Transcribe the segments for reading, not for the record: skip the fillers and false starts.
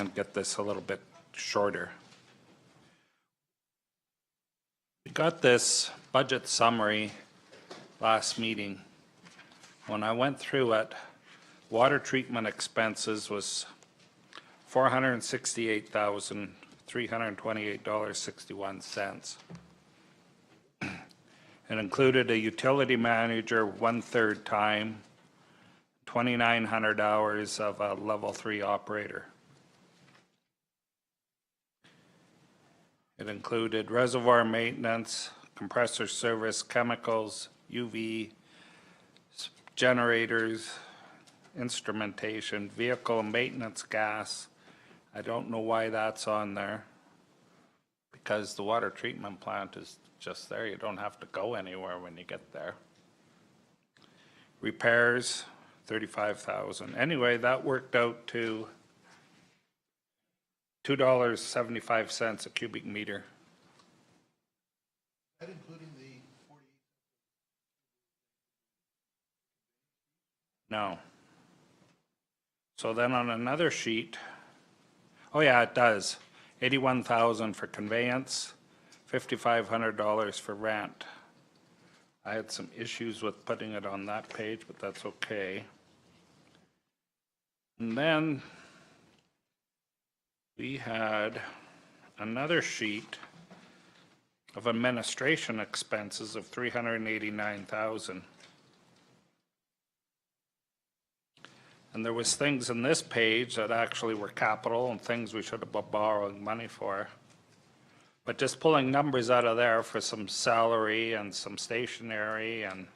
and get this a little bit shorter. We got this budget summary last meeting. When I went through it, water treatment expenses was $468,328.61. It included a utility manager 1/3 time, 2,900 hours of a level 3 operator. It included reservoir maintenance, compressor service, chemicals, UV, generators, instrumentation, vehicle maintenance, gas. I don't know why that's on there, because the water treatment plant is just there. You don't have to go anywhere when you get there. Repairs, $35,000. Anyway, that worked out to $2.75 a cubic meter. That including the 48? No. So then on another sheet, oh yeah, it does. $81,000 for conveyance, $5,500 for rent. I had some issues with putting it on that page, but that's okay. And then we had another sheet of administration expenses of $389,000. And there was things in this page that actually were capital and things we should have been borrowing money for. But just pulling numbers out of there for some salary and some stationery and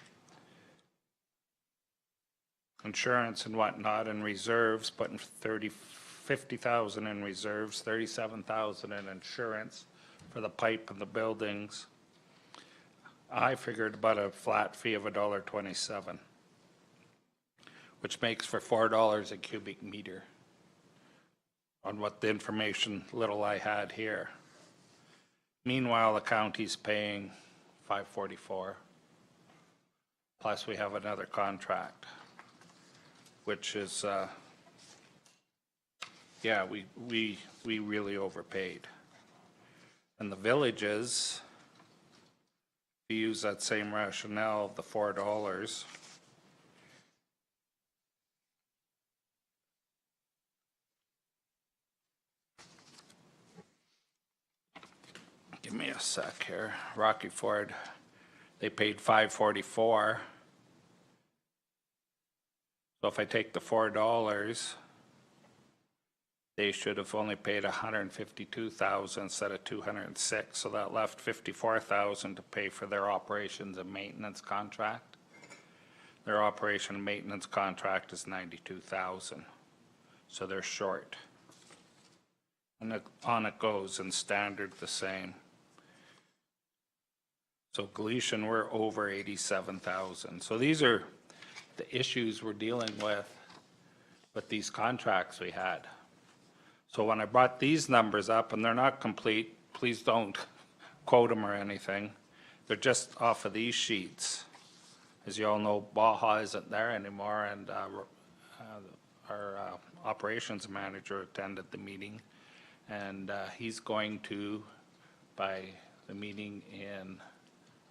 insurance and whatnot and reserves, putting $50,000 in reserves, $37,000 in insurance for the pipe and the buildings. I figured about a flat fee of $1.27, which makes for $4 a cubic meter on what the information little I had here. Meanwhile, the county's paying $5.44. Plus we have another contract, which is, yeah, we really overpaid. And the villages, if you use that same rationale of the $4, give me a sec here. Rocky Ford, they paid $5.44. So if I take the $4, they should have only paid $152,000 instead of $206,000. So that left $54,000 to pay for their operations and maintenance contract. Their operation and maintenance contract is $92,000. So they're short. And on it goes, and Standard the same. So Gleason, we're over $87,000. So these are the issues we're dealing with these contracts we had. So when I brought these numbers up, and they're not complete, please don't quote them or anything. They're just off of these sheets. As you all know, Baja isn't there anymore, and our operations manager attended the meeting, and he's going to, by the meeting in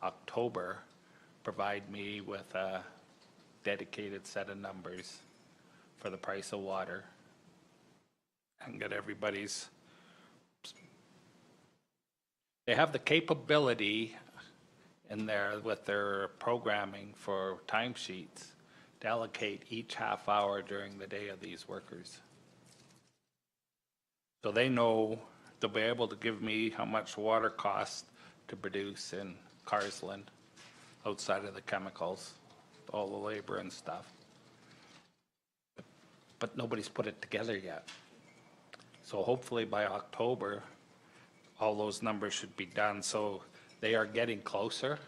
October, provide me with a dedicated set of numbers for the price of water and get everybody's. They have the capability in there with their programming for timesheets to allocate each half hour during the day of these workers. So they know they'll be able to give me how much water costs to produce in Carsland outside of the chemicals, all the labor and stuff. But nobody's put it together yet. So hopefully by October, all those numbers should be done. So they are getting closer.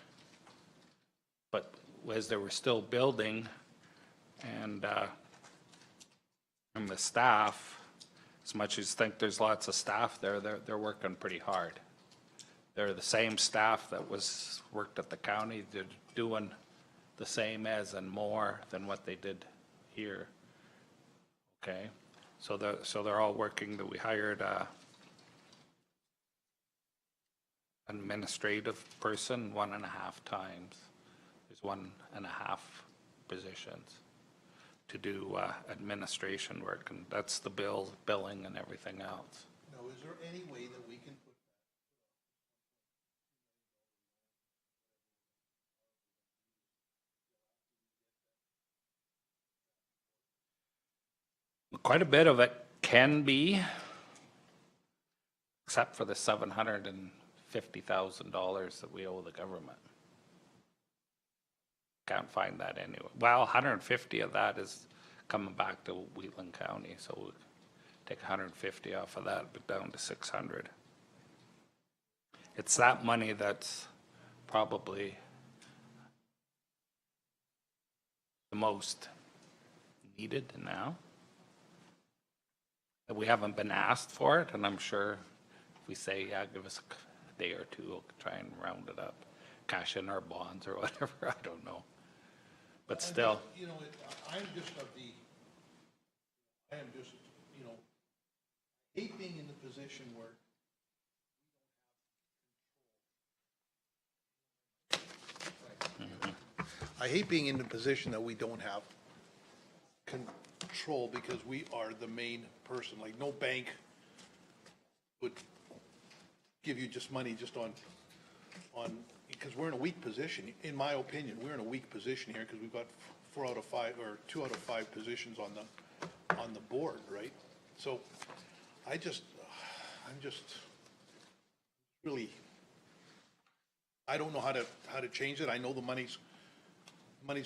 But as they were still building, and the staff, as much as you think there's lots of staff there, they're working pretty hard. They're the same staff that worked at the county. They're doing the same as and more than what they did here. Okay, So they're all working, that we hired a administrative person 1.5 times. There's 1.5 positions to do administration work, and that's the billing and everything else. Now, is there any way that we can put Quite a bit of it can be, except for the $750,000 that we owe the government. Can't find that anywhere. Well, 150 of that is coming back to Wheatland County, so we'll take 150 off of that, but down to 600. It's that money that's probably the most needed now. We haven't been asked for it, and I'm sure if we say, yeah, give us a day or two, we'll try and round it up, cash in our bonds or whatever, I don't know. But still. You know, I'm just you know, hate being in the position where I hate being in the position that we don't have control because we are the main person. Like, no bank would give you just money just on, because we're in a weak position. In my opinion, we're in a weak position here because we've got 4 out of 5 or 2 out of 5 positions on the board, right? So I'm just really, I don't know how to change it. I know the money's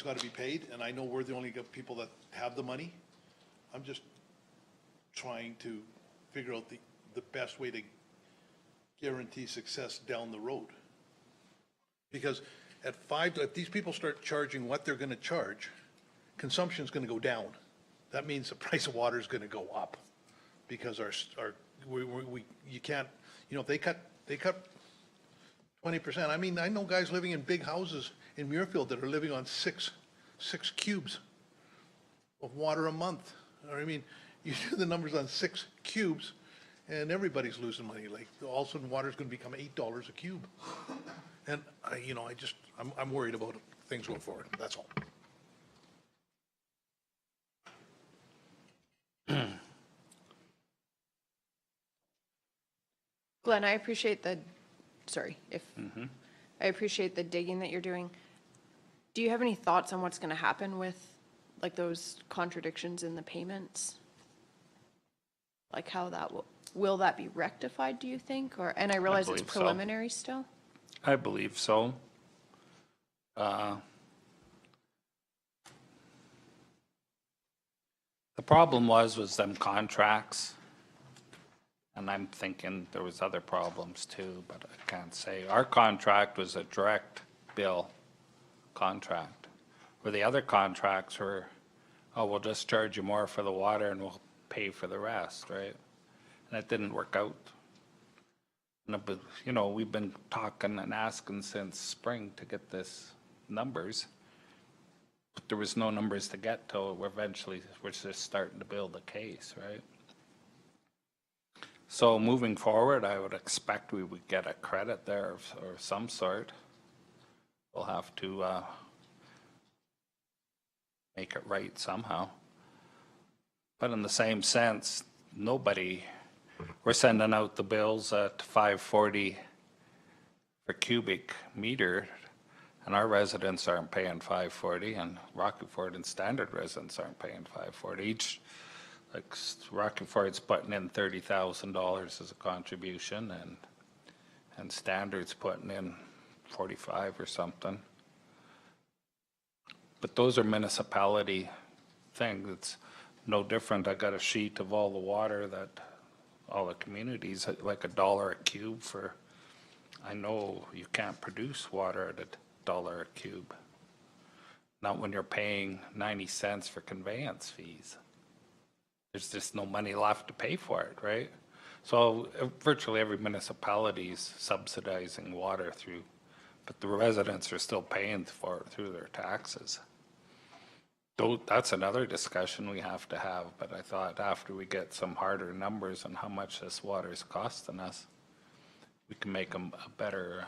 got to be paid, and I know we're the only people that have the money. I'm just trying to figure out the best way to guarantee success down the road. Because at 5, if these people start charging what they're going to charge, consumption's going to go down. That means the price of water is going to go up, because you can't, you know, if they cut 20%. I mean, I know guys living in big houses in Muirfield that are living on six cubes of water a month. I mean, you do the numbers on 6 cubes, and everybody's losing money. Like, all of a sudden, water's going to become $8 a cube. And you know, I'm worried about things going forward. That's all. Glenn, I appreciate the digging that you're doing. Do you have any thoughts on what's going to happen with, like, those contradictions in the payments? Like, how that will that be rectified, do you think? Or, and I realize it's believe so. preliminary still. I believe so. The problem was them contracts, and I'm thinking there was other problems too, but I can't say. Our contract was a direct bill contract, where the other contracts were, oh, we'll just charge you more for the water and we'll pay for the rest, right? And that didn't work out. But, you know, we've been talking and asking since spring to get this numbers. But there was no numbers to get till we're just starting to build a case, right? So moving forward, I would expect we would get a credit there of some sort. We'll have to make it right somehow. But in the same sense, we're sending out the bills at $5.40 per cubic meter, and our residents aren't paying $5.40, and Rocky Ford and Standard residents aren't paying $5.40 each. Like, Rocky Ford's putting in $30,000 as a contribution, and Standard's putting in 45 or something. But those are municipality things. It's no different. I got a sheet of all the water that all the communities, like $1 a cube for, I know you can't produce water at $1 a cube. Not when you're paying 90 cents for conveyance fees. There's just no money left to pay for it, right? So virtually every municipality is subsidizing water but the residents are still paying for it through their taxes. That's another discussion we have to have, but I thought after we get some harder numbers on how much this water is costing us, we can make a better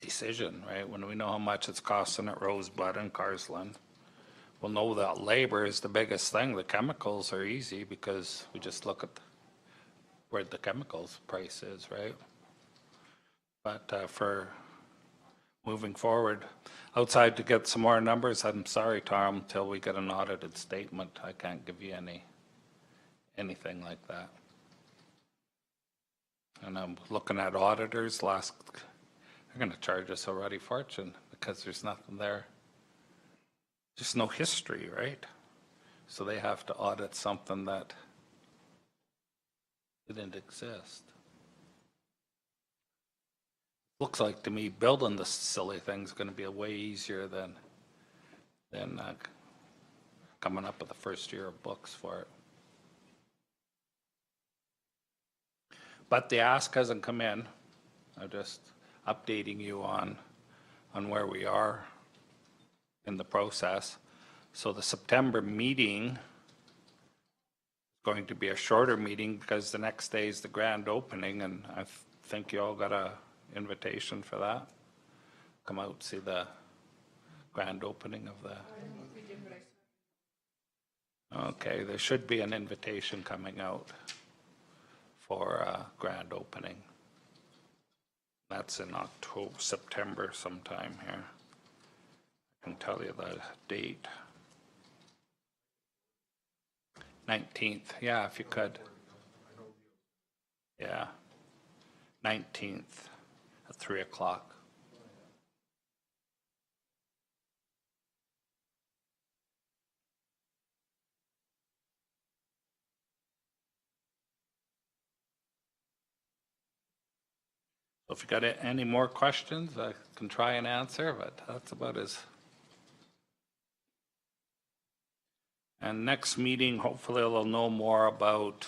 decision, right? When we know how much it's costing at Rosebud and Carsland, we'll know that labor is the biggest thing. The chemicals are easy because we just look at where the chemicals price is, right? But for moving forward, outside to get some more numbers, I'm sorry, Tom, until we get an audited statement, I can't give you anything like that. And I'm looking at auditors, they're gonna charge us already fortune because there's nothing there. Just no history, right? So they have to audit something that didn't exist. Looks like to me building this silly thing's gonna be a way easier than coming up with the first year of books for it. But the ask hasn't come in. I'm just updating you on where we are in the process. So the September meeting is going to be a shorter meeting because the next day is the grand opening, and I think you all got a invitation for that. Come out, see the grand opening of the. Okay, there should be an invitation coming out for a grand opening. That's in September sometime here. I can tell you the date. 19th, yeah, if you could. Yeah, 19th at 3 o'clock. So if you got any more questions, I can try and answer, but that's about as. And next meeting, hopefully they'll know more about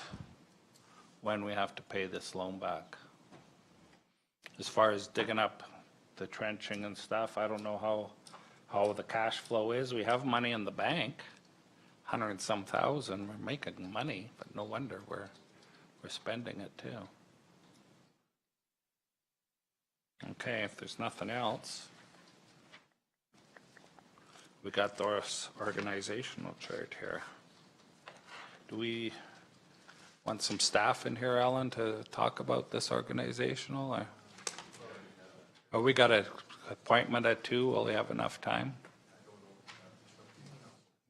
when we have to pay this loan back. As far as digging up the trenching and stuff, I don't know how the cash flow is. We have money in the bank, 100 and some thousand. We're making money, but no wonder we're spending it too. Okay, if there's nothing else, we got this organizational chart here. Do we want some staff in here, Ellen, to talk about this organizational? Or we got an appointment at 2? Will we have enough time?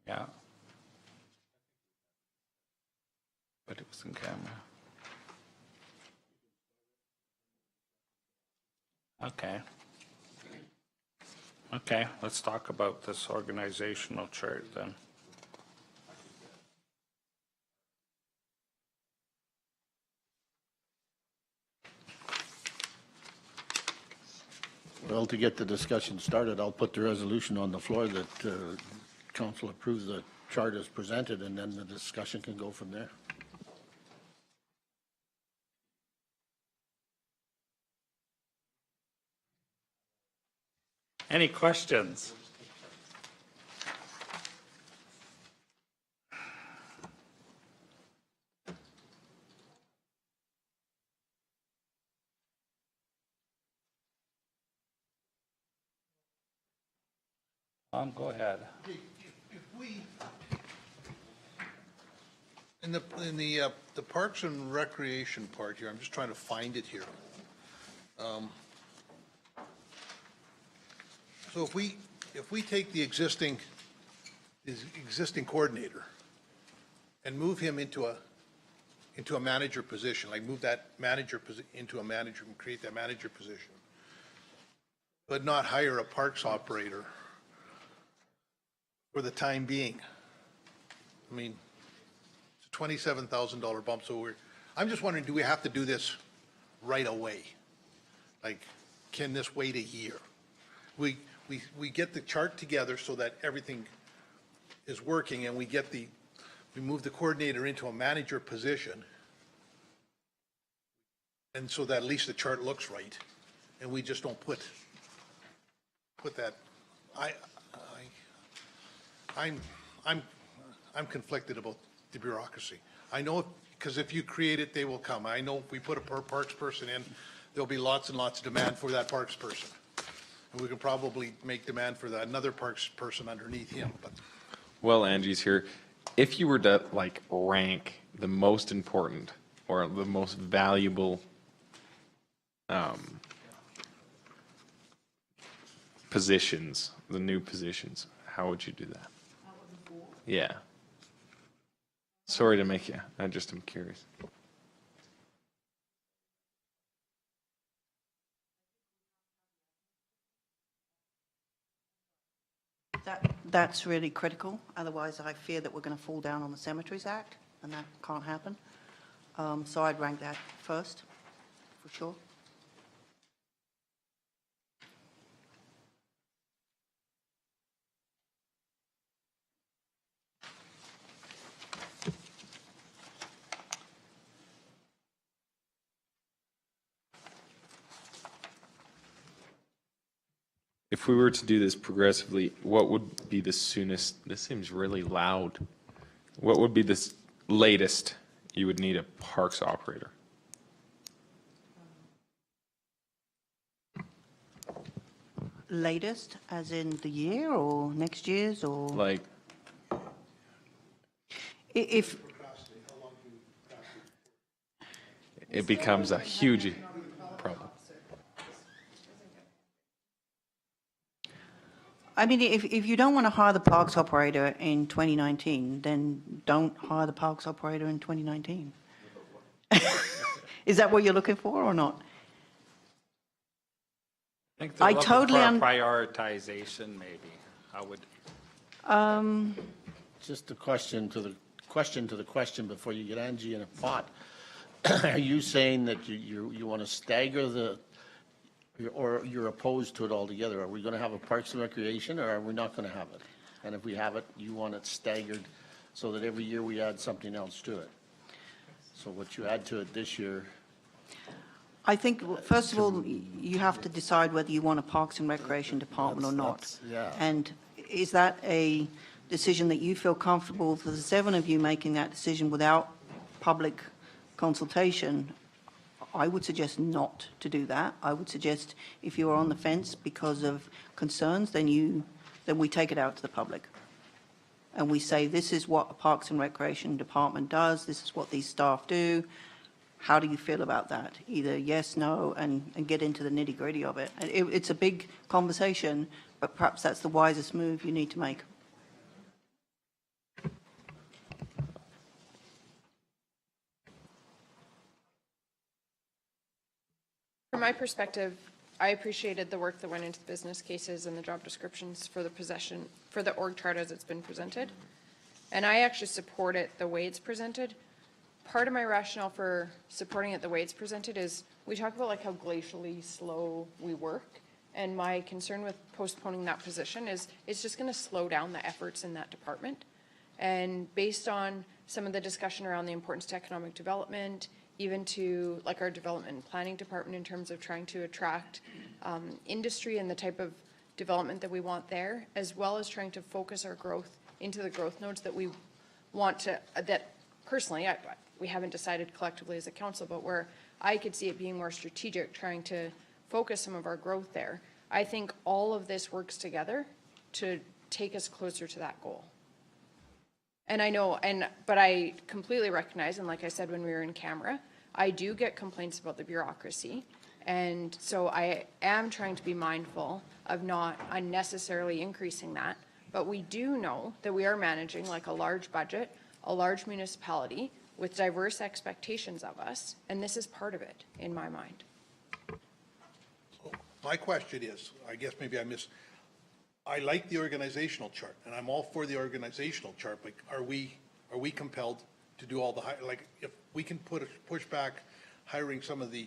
Yeah. But it was in camera. Okay. Okay, let's talk about this organizational chart then. Well, to get the discussion started, I'll put the resolution on the floor that council approves the chart as presented, and then the discussion can go from there. Any questions? Go ahead. If we, in the Parks and Recreation part here, I'm just trying to find it here. So if we take the existing coordinator and move him into a manager position, like move that manager into a manager and create that manager position, but not hire a parks operator for the time being. I mean, it's a $27,000 bump, so I'm just wondering, do we have to do this right away? Like, can this wait a year? We get the chart together so that everything is working, and we move the coordinator into a manager position, and so that at least the chart looks right, and we just don't put that. I'm conflicted about the bureaucracy. I know, because if you create it, they will come. I know if we put a parks person in, there'll be lots and lots of demand for that parks person. And we can probably make demand for that, another parks person underneath him, but Well, Angie's here. If you were to like rank the most important or the most valuable positions, the new positions, how would you do that? Yeah. Sorry to make you. I just am curious. That's really critical. Otherwise, I fear that we're going to fall down on the Cemeteries Act, and that can't happen. So I'd rank that first, for sure. If we were to do this progressively, what would be the soonest? This seems really loud. What would be the latest you would need a parks operator? Latest, as in the year or next year's, or? Like, If, it becomes a huge problem. I mean, if you don't want to hire the parks operator in 2019, then don't hire the parks operator in 2019. Is that what you're looking for or not? I think they're I looking totally for a un- prioritization, maybe. I would, Just a question to the question before you get Angie in a pot. Are you saying that you want to stagger or you're opposed to it altogether? Are we going to have a Parks and Recreation, or are we not going to have it? And if we have it, you want it staggered so that every year we add something else to it? So what you add to it this year, I think, first of all, you have to decide whether you want a Parks and Recreation Department or not. yeah. And is that a decision that you feel comfortable for the seven of you making that decision without public consultation? I would suggest not to do that. I would suggest if you are on the fence because of concerns, then we take it out to the public. And we say, this is what a Parks and Recreation Department does, this is what these staff do. How do you feel about that? Either yes, no, and get into the nitty-gritty of it. It's a big conversation, but perhaps that's the wisest move you need to make. From my perspective, I appreciated the work that went into the business cases and the job descriptions for the org chart as it's been presented. And I actually support it the way it's presented. Part of my rationale for supporting it the way it's presented is we talk about like how glacially slow we work. And my concern with postponing that position is it's just going to slow down the efforts in that department. And based on some of the discussion around the importance to economic development, even to like our development and planning department in terms of trying to attract industry and the type of development that we want there, as well as trying to focus our growth into the growth nodes that we want to, that personally, we haven't decided collectively as a council, but where I could see it being more strategic, trying to focus some of our growth there. I think all of this works together to take us closer to that goal. And I know, but I completely recognize, and like I said when we were in camera, I do get complaints about the bureaucracy. And so I am trying to be mindful of not unnecessarily increasing that. But we do know that we are managing like a large budget, a large municipality with diverse expectations of us. And this is part of it in my mind. my question is, I guess maybe I like the organizational chart, and I'm all for the organizational chart, but are we compelled to do all the, like, if we can push back hiring some of the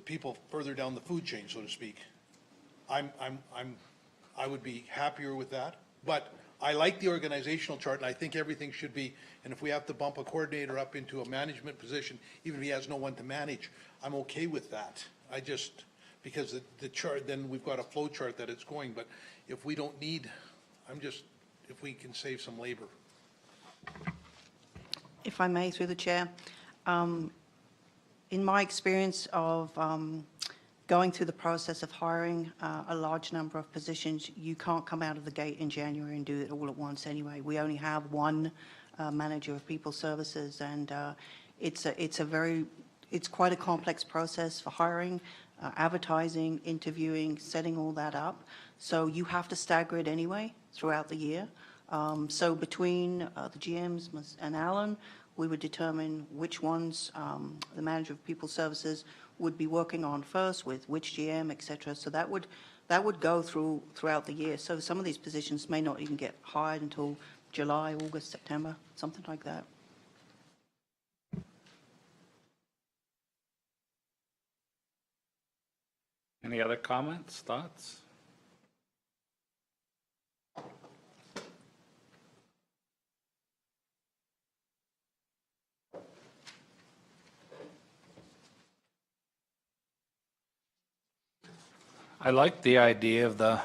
people further down the food chain, so to speak, I would be happier with that. But I like the organizational chart, and I think everything should be, and if we have to bump a coordinator up into a management position, even if he has no one to manage, I'm okay with that. I just, because the chart, then we've got a flow chart that it's going, but if we don't need, if we can save some labor. If I may, through the chair, in my experience of going through the process of hiring a large number of positions, you can't come out of the gate in January and do it all at once anyway. We only have one manager of people services, and it's quite a complex process for hiring, advertising, interviewing, setting all that up. So you have to stagger it anyway throughout the year. So between the GMs and Alan, we would determine which ones the manager of people services would be working on first with which GM, et cetera. So that would go throughout the year. So some of these positions may not even get hired until July, August, September, something like that. Any other comments, thoughts? I like the idea of the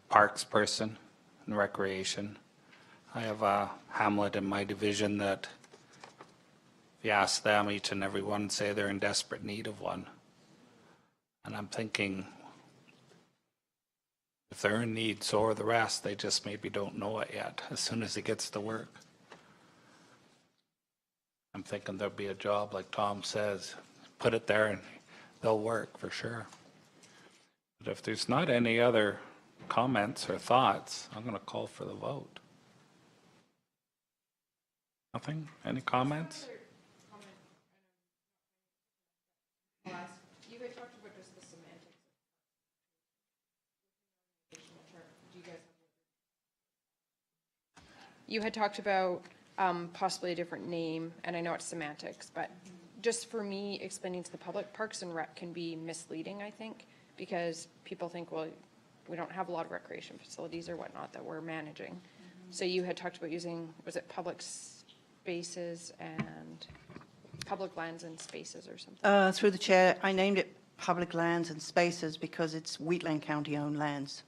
parks person and recreation. I have a hamlet in my division that if you ask them, each and every one say they're in desperate need of one. And I'm thinking, if they're in need, so are the rest. They just maybe don't know it yet as soon as it gets to work. I'm thinking there'll be a job, like Tom says, put it there and they'll work for sure. But if there's not any other comments or thoughts, I'm going to call for the vote. Nothing? Any comments? You had talked about just the semantics. You had talked about possibly a different name, and I know it's semantics, but just for me, explaining to the public, Parks and Rec can be misleading, I think, because people think, well, we don't have a lot of recreation facilities or whatnot that we're managing. So you had talked about using, was it public spaces and public lands and spaces or something? Through the chair, I named it public lands and spaces because it's Wheatland County-owned lands.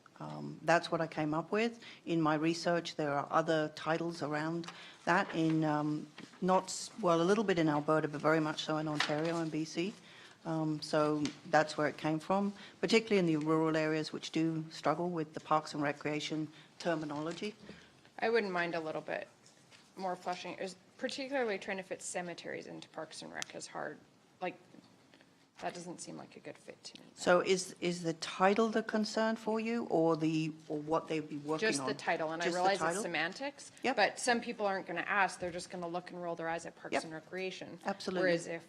That's what I came up with. In my research, there are other titles around that in a little bit in Alberta, but very much so in Ontario and BC. So that's where it came from, particularly in the rural areas which do struggle with the parks and recreation terminology. I wouldn't mind a little bit more fleshing, particularly trying to fit cemeteries into Parks and Rec is hard. Like, that doesn't seem like a good fit to me. So is the title the concern for you, or what they'd be working on? Just the title, and I Just the realize it's title? semantics. Yep. But some people aren't going to ask, they're just going to look and roll their eyes at Parks Yep. and Recreation. Absolutely. Whereas if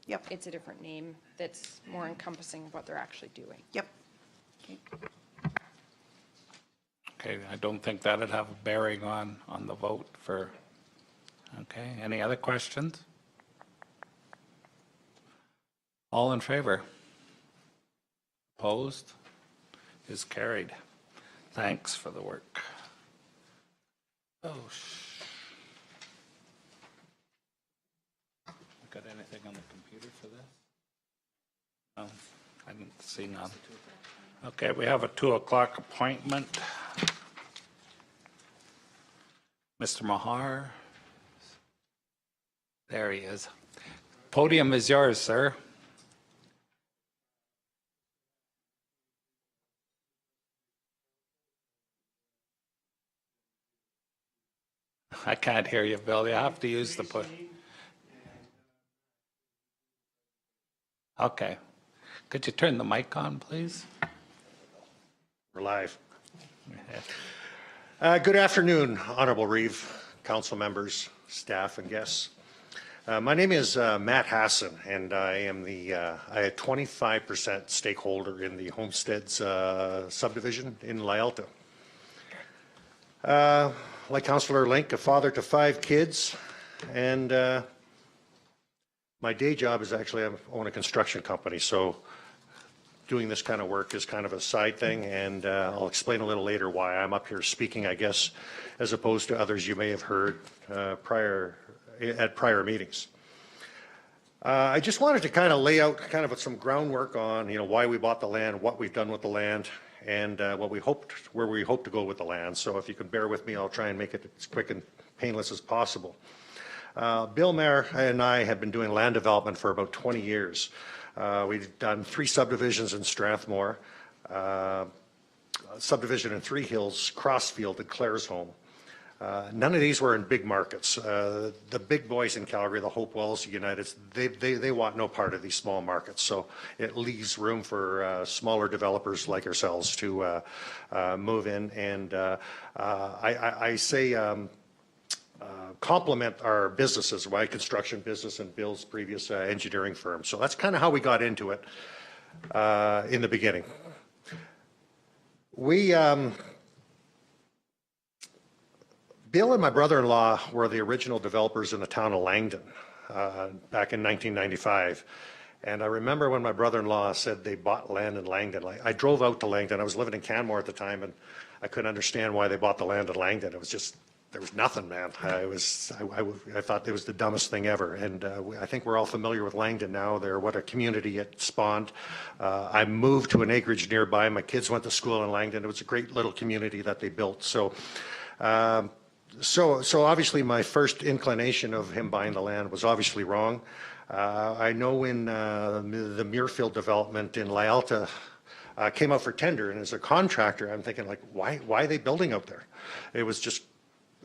Yep. it's a different name that's more encompassing of what they're actually doing. Yep. Okay, I don't think that'd have a bearing on the vote for, okay, any other questions? All in favor? Opposed? Is carried. Thanks for the work. Oh, got anything on the computer for this? No, I didn't see none. Okay, we have a 2 o'clock appointment. Mr. Mahar. There he is. Podium is yours, sir. I can't hear you, Bill. You have to use the put. Okay. Could you turn the mic on, please? We're live. Good afternoon, Honorable Reeve, council members, staff, and guests. My name is Matt Hassan, and I am I had 25% stakeholder in the Homesteads subdivision in Lyelta. Like Councillor Link, a father to 5 kids, and my day job is actually I own a construction company, so doing this kind of work is kind of a side thing, and I'll explain a little later why I'm up here speaking, I guess, as opposed to others you may have heard at prior meetings. I just wanted to kind of lay out kind of some groundwork on, why we bought the land, what we've done with the land, and where we hope to go with the land. So if you can bear with me, I'll try and make it as quick and painless as possible. Bill Mayer and I have been doing land development for about 20 years. We've done 3 subdivisions in Strathmore, subdivision in Three Hills, Crossfield, and Claresholm. None of these were in big markets. The big boys in Calgary, the Hopewells, the Uniteds, they want no part of these small markets. So it leaves room for smaller developers like ourselves to move in. And I say complement our businesses, my construction business and Bill's previous engineering firm. So that's kind of how we got into it in the beginning. Bill and my brother-in-law were the original developers in the town of Langdon back in 1995. And I remember when my brother-in-law said they bought land in Langdon. I drove out to Langdon. I was living in Canmore at the time, and I couldn't understand why they bought the land in Langdon. It was just, there was nothing, man. I thought it was the dumbest thing ever. And I think we're all familiar with Langdon now. What a community it spawned. I moved to an acreage nearby. My kids went to school in Langdon. It was a great little community that they built. So obviously my first inclination of him buying the land was obviously wrong. I know in the Muirfield development in Lyalta came out for tender, and as a contractor, I'm thinking like, why are they building out there? It was just,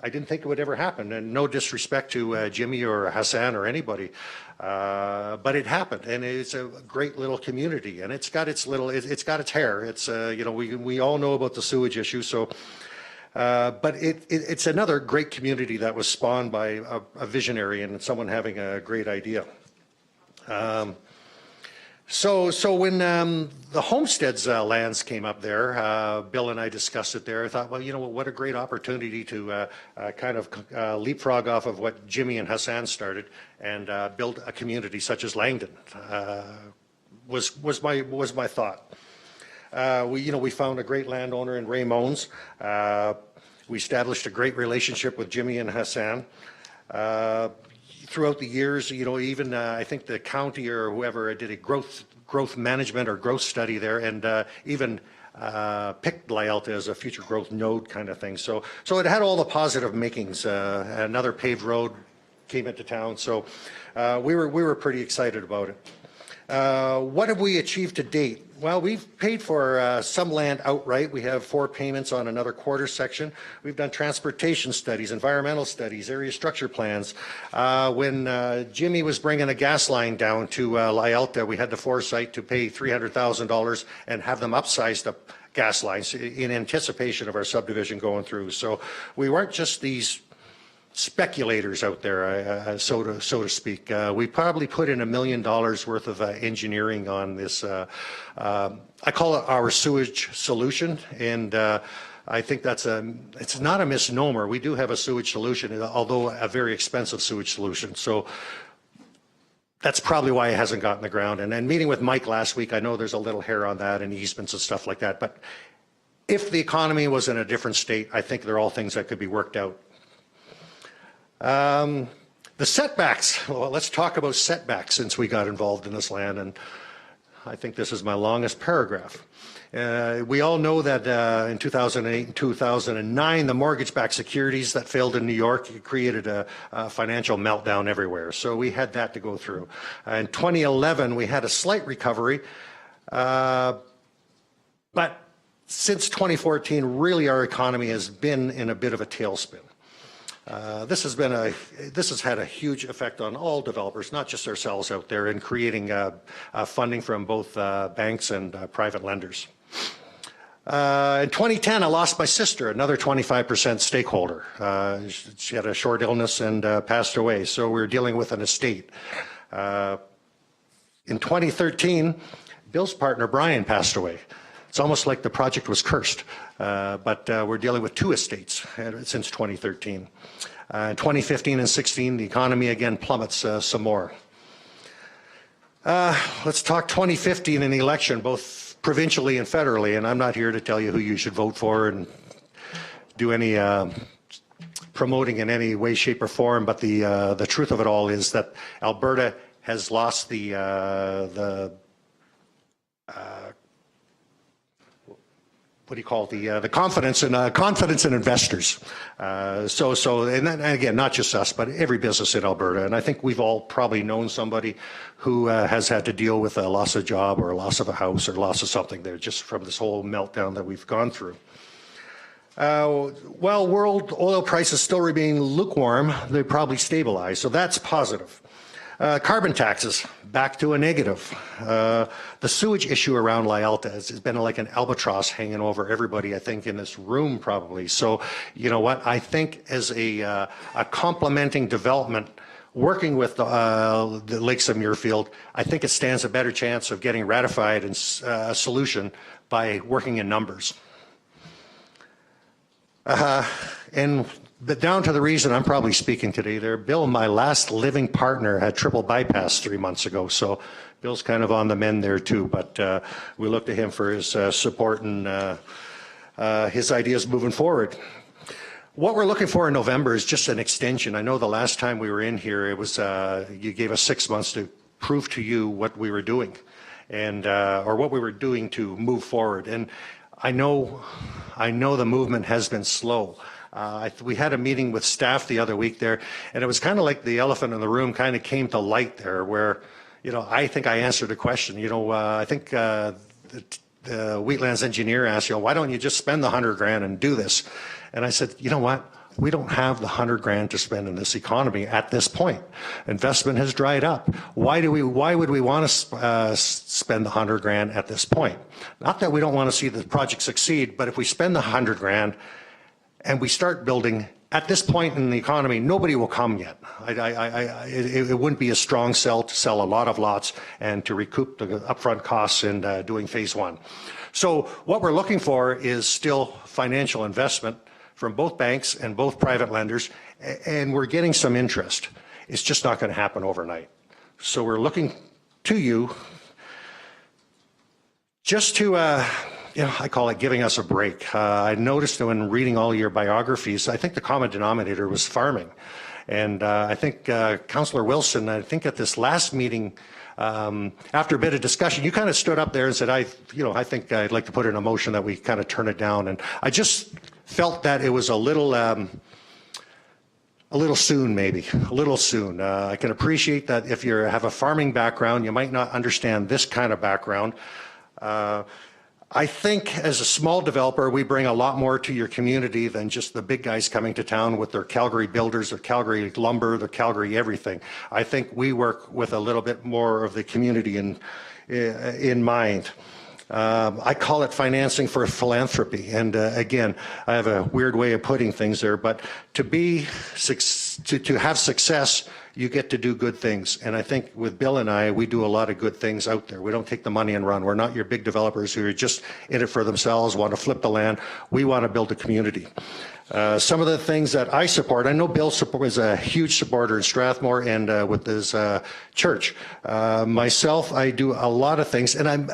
I didn't think it would ever happen, and no disrespect to Jimmy or Hassan or anybody, but it happened, and it's a great little community, and it's got its hair. It's we all know about the sewage issue, so. But it's another great community that was spawned by a visionary and someone having a great idea. So when the Homesteads lands came up there, Bill and I discussed it there. I thought, well, what a great opportunity to kind of leapfrog off of what Jimmy and Hassan started and build a community such as Langdon. Was my thought. We found a great landowner in Ray Mones. We established a great relationship with Jimmy and Hassan. Throughout the years, even I think the county or whoever did a growth management or growth study there, and even picked Lyalta as a future growth node kind of thing. So it had all the positive makings. Another paved road came into town, so we were pretty excited about it. What have we achieved to date? Well, we've paid for some land outright. We have 4 payments on another quarter section. We've done transportation studies, environmental studies, area structure plans. When Jimmy was bringing a gas line down to Lyalta, we had the foresight to pay $300,000 and have them upsized up gas lines in anticipation of our subdivision going through. So we weren't just these speculators out there, so to speak. We probably put in $1 million worth of engineering on this. I call it our sewage solution, and I think it's not a misnomer. We do have a sewage solution, although a very expensive sewage solution. So that's probably why it hasn't gotten the ground. And then meeting with Mike last week, I know there's a little hair on that and easements and stuff like that. But if the economy was in a different state, I think they're all things that could be worked out. The setbacks, well, let's talk about setbacks since we got involved in this land, and I think this is my longest paragraph. We all know that in 2008 and 2009, the mortgage-backed securities that failed in New York created a financial meltdown everywhere, so we had that to go through. In 2011, we had a slight recovery, but since 2014, really our economy has been in a bit of a tailspin. This has had a huge effect on all developers, not just ourselves out there, in creating funding from both banks and private lenders. In 2010, I lost my sister, another 25% stakeholder. She had a short illness and passed away, so we're dealing with an estate. In 2013, Bill's partner, Brian, passed away. It's almost like the project was cursed, but we're dealing with 2 estates since 2013. In 2015 and 16, the economy again plummets some more. Let's talk 2015 in the election, both provincially and federally, and I'm not here to tell you who you should vote for and do any promoting in any way, shape, or form, but the truth of it all is that Alberta has lost what do you call it, the confidence in investors. And then, again, not just us, but every business in Alberta. And I think we've all probably known somebody who has had to deal with a loss of job or a loss of a house or loss of something there, just from this whole meltdown that we've gone through. While world oil prices still remain lukewarm, they probably stabilize, so that's positive. Carbon taxes, back to a negative. The sewage issue around Lyelta has been like an albatross hanging over everybody, I think, in this room probably. So, you know what, I think as a complementing development, working with the Lakes of Muirfield, I think it stands a better chance of getting ratified and a solution by working in numbers. But down to the reason I'm probably speaking today there, Bill, my last living partner, had triple bypass 3 months ago, so Bill's kind of on the mend there too, but we look to him for his support and his ideas moving forward. What we're looking for in November is just an extension. I know the last time we were in here, it was you gave us 6 months to prove to you what we were doing, and or what we were doing to move forward. And I know the movement has been slow. We had a meeting with staff the other week there, and it was kind of like the elephant in the room kind of came to light there, where, you know, I think I answered a question. You know, I think the Wheatland's engineer asked, you know, why don't you just spend the $100,000 and do this? And I said, you know what? We don't have the $100,000 to spend in this economy at this point. Investment has dried up. Why would we want to spend the $100,000 at this point? Not that we don't want to see the project succeed, but if we spend the $100,000 and we start building, at this point in the economy, nobody will come yet. It wouldn't be a strong sell to sell a lot of lots and to recoup the upfront costs in doing phase one. So what we're looking for is still financial investment from both banks and both private lenders, and we're getting some interest. It's just not going to happen overnight. So we're looking to you just to, you know, I call it giving us a break. I noticed when reading all your biographies, I think the common denominator was farming. And I think Councillor Wilson, I think at this last meeting, after a bit of discussion, you kind of stood up there and said, I think I'd like to put in a motion that we kind of turn it down. And I just felt that it was a little soon, maybe, a little soon. I can appreciate that if you have a farming background, you might not understand this kind of background. I think as a small developer, we bring a lot more to your community than just the big guys coming to town with their Calgary builders, their Calgary lumber, their Calgary everything. I think we work with a little bit more of the community in mind. I call it financing for philanthropy. And again, I have a weird way of putting things there, but to have success, you get to do good things. And I think with Bill and I, we do a lot of good things out there. We don't take the money and run. We're not your big developers who are just in it for themselves, want to flip the land. We want to build a community. Some of the things that I support, I know Bill is a huge supporter in Strathmore and with his church. Myself, I do a lot of things, and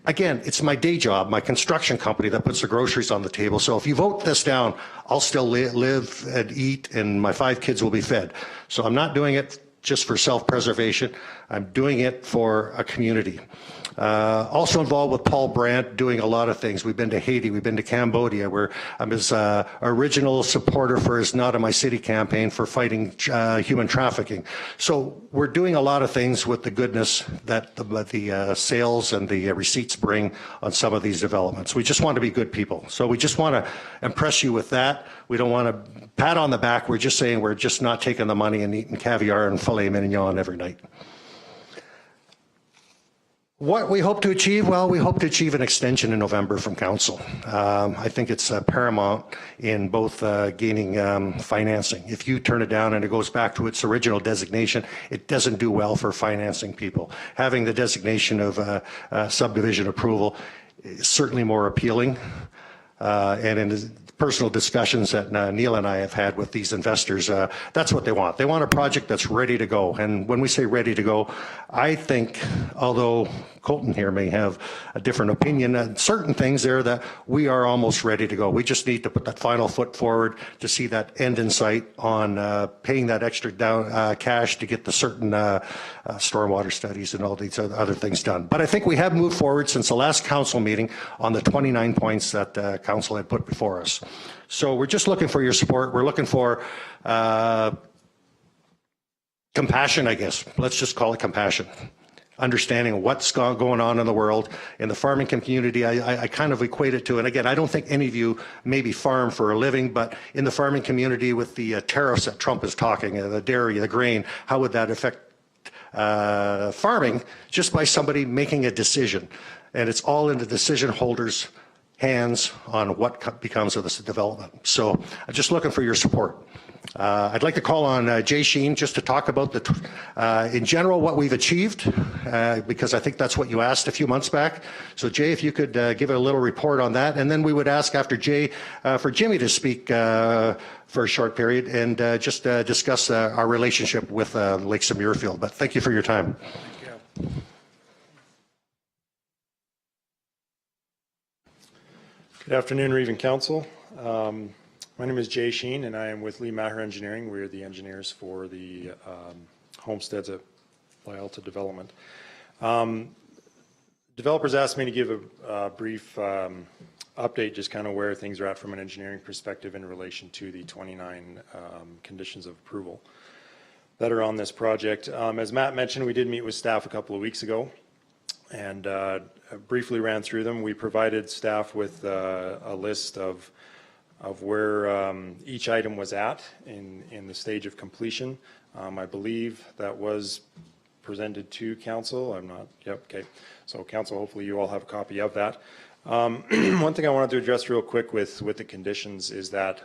again, it's my day job, my construction company that puts the groceries on the table. So if you vote this down, I'll still live and eat, and my 5 kids will be fed. So I'm not doing it just for self-preservation. I'm doing it for a community. Also involved with Paul Brandt doing a lot of things. We've been to Haiti, we've been to Cambodia, where I'm his original supporter for his Not in My City campaign for fighting human trafficking. So we're doing a lot of things with the goodness that the sales and the receipts bring on some of these developments. We just want to be good people. So we just want to impress you with that. We don't want to pat on the back. We're just saying we're just not taking the money and eating caviar and filet mignon every night. What we hope to achieve? Well, we hope to achieve an extension in November from Council. I think it's paramount in both gaining financing. If you turn it down and it goes back to its original designation, it doesn't do well for financing people. Having the designation of subdivision approval is certainly more appealing. and in the personal discussions that Neil and I have had with these investors, that's what they want. They want a project that's ready to go. And when we say ready to go, I think, although Colton here may have a different opinion on certain things there, that we are almost ready to go. We just need to put that final foot forward to see that end in sight on paying that extra down cash to get the certain stormwater studies and all these other things done. But I think we have moved forward since the last council meeting on the 29 points that council had put before us. So we're just looking for your support. We're looking for compassion, I guess. Let's just call it compassion. Understanding what's going on in the world. In the farming community, I kind of equate it to, and again, I don't think any of you maybe farm for a living, but in the farming community with the tariffs that Trump is talking, the dairy, the grain, how would that affect farming just by somebody making a decision? And it's all in the decision holders' hands on what becomes of this development. So I'm just looking for your support. I'd like to call on Jay Sheen just to talk about in general what we've achieved, because I think that's what you asked a few months back. So Jay, if you could give a little report on that, and then we would ask after Jay for Jimmy to speak for a short period and just discuss our relationship with Lakes of Muirfield. But thank you for your time. Thank you. Good afternoon, Reeve and Council. My name is Jay Sheen, and I am with Lee Maher Engineering. We're the engineers for the homesteads at Lyalta Development. Developers asked me to give a brief update, just kind of where things are at from an engineering perspective in relation to the 29 conditions of approval that are on this project. As Matt mentioned, we did meet with staff a couple of weeks ago and briefly ran through them. We provided staff with a list of where each item was at in the stage of completion. I believe that was presented to council. I'm not, yep, okay. So council, hopefully you all have a copy of that. One thing I wanted to address real quick with the conditions is that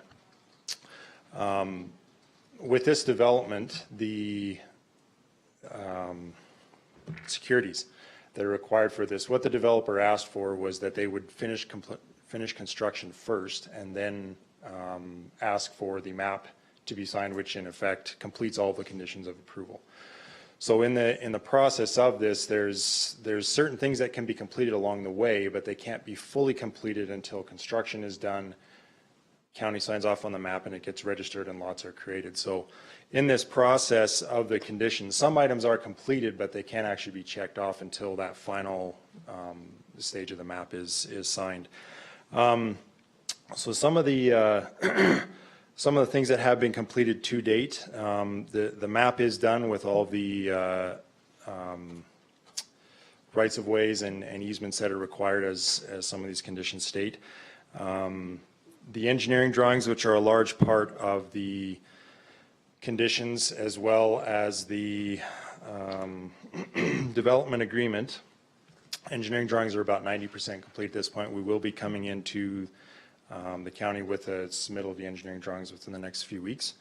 with this development, the securities that are required for this, what the developer asked for was that they would finish construction first and then ask for the map to be signed, which in effect completes all the conditions of approval. So in the process of this, there's certain things that can be completed along the way, but they can't be fully completed until construction is done, county signs off on the map, and it gets registered and lots are created. So in this process of the conditions, some items are completed, but they can't actually be checked off until that final stage of the map is signed. So some of the things that have been completed to date, the map is done with all the rights of ways and easements that are required as some of these conditions state. The engineering drawings, which are a large part of the conditions, as well as the development agreement. Engineering drawings are about 90% complete at this point. We will be coming into the county with a submittal of the engineering drawings within the next few weeks.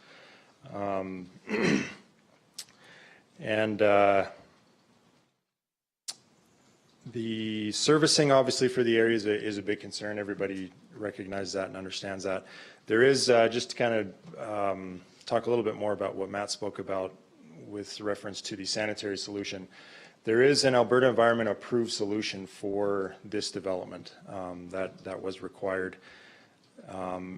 The servicing, obviously, for the area is a big concern. Everybody recognizes that and understands that. There is, just to kind of talk a little bit more about what Matt spoke about with reference to the sanitary solution. There is an Alberta Environment approved solution for this development that was required.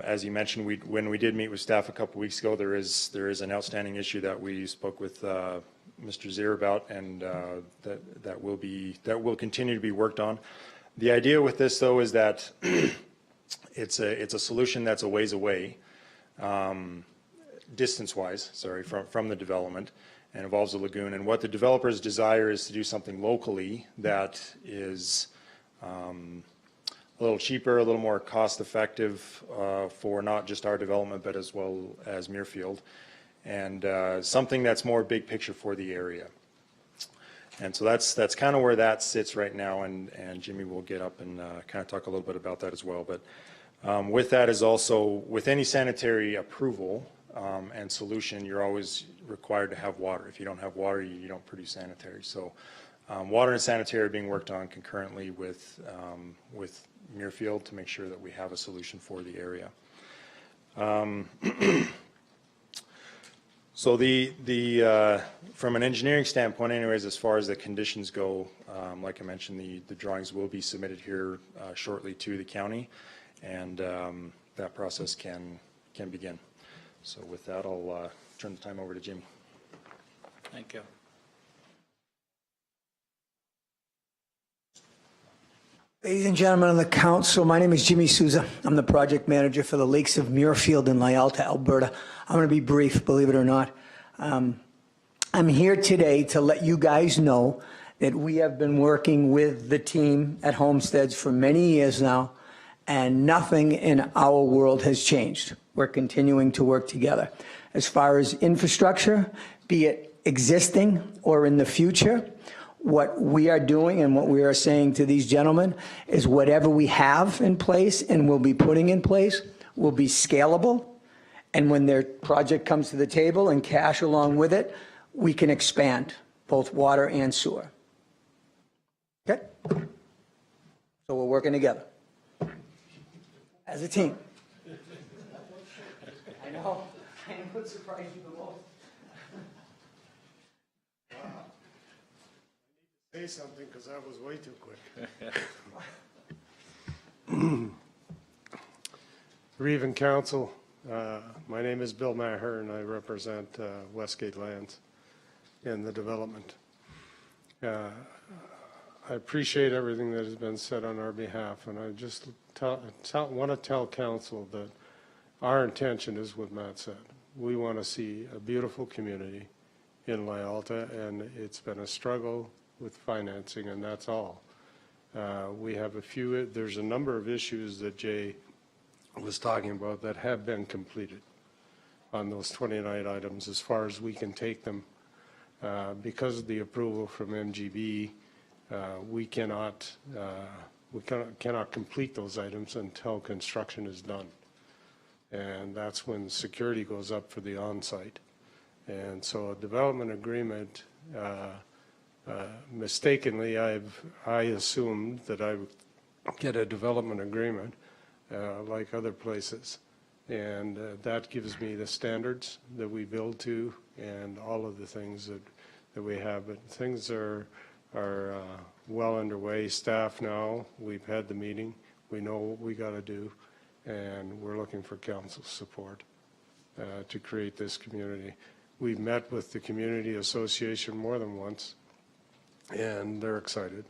As you mentioned, when we did meet with staff a couple weeks ago, there is an outstanding issue that we spoke with Mr. Zier about, and that will continue to be worked on. The idea with this, though, is that it's a solution that's a ways away, distance-wise, sorry, from the development, and involves a lagoon. And what the developer's desire is to do something locally that is a little cheaper, a little more cost-effective for not just our development, but as well as Muirfield, and something that's more big picture for the area. And so that's kind of where that sits right now, and Jimmy will get up and kind of talk a little bit about that as well. But with that is also, with any sanitary approval and solution, you're always required to have water. If you don't have water, you don't produce sanitary. So Water and sanitary are being worked on concurrently with Muirfield to make sure that we have a solution for the area. So from an engineering standpoint anyways, as far as the conditions go, like I mentioned, the drawings will be submitted here shortly to the county, and that process can begin. So with that, I'll turn the time over to Jimmy. Thank you. Ladies and gentlemen of the council, my name is Jimmy Souza. I'm the project manager for the Lakes of Muirfield in Lyalta, Alberta. I'm going to be brief, believe it or not. I'm here today to let you guys know that we have been working with the team at Homesteads for many years now, and nothing in our world has changed. We're continuing to work together. As far as infrastructure, be it existing or in the future, what we are doing and what we are saying to these gentlemen is whatever we have in place and will be putting in place will be scalable. And when their project comes to the table and cash along with it, we can expand both water and sewer. Okay? So we're working together as a team. I know what surprised you the most. Say something, because that was way too quick. Reeve Council, my name is Bill Maher, and I represent Westgate Lands in the development. I appreciate everything that has been said on our behalf, and I just want to tell council that our intention is what Matt said. We want to see a beautiful community in Lyalta, and it's been a struggle with financing, and that's all. We have there's a number of issues that Jay was talking about that have been completed on those 29 items as far as we can take them. Because of the approval from MGB, we cannot complete those items until construction is done. And that's when security goes up for the on-site. And so a development agreement, mistakenly, I assumed that I would get a development agreement like other places. And that gives me the standards that we build to and all of the things that we have. But things are well underway. Staff now, we've had the meeting. We know what we got to do. And we're looking for council support to create this community. We've met with the community association more than once, and they're excited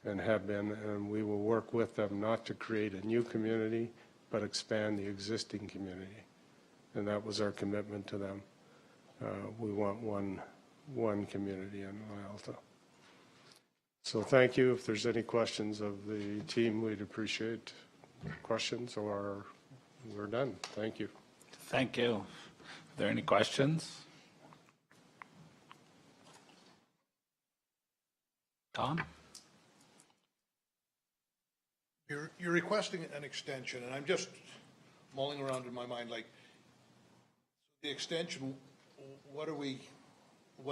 and have been, and we will work with them not to create a new community, but expand the existing community. And that was our commitment to them. We want one community in Lyalta. So thank you. If there's any questions of the team, we'd appreciate questions, or we're done. Thank you. Thank you. Are there any questions? Tom? You're requesting an extension, and I'm just mulling around in my mind, like, the extension, what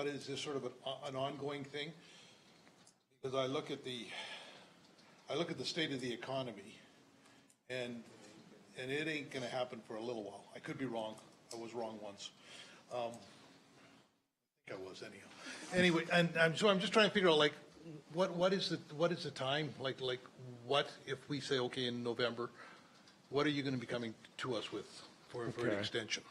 is this sort of an ongoing thing? Because I look at the state of the economy, and it ain't gonna happen for a little while. I could be wrong. I was wrong once. I think I was anyhow. Anyway, and I'm just trying to figure out, like, what is the time? Like what if we say, okay, in November, what are you gonna be coming to us with for an extension?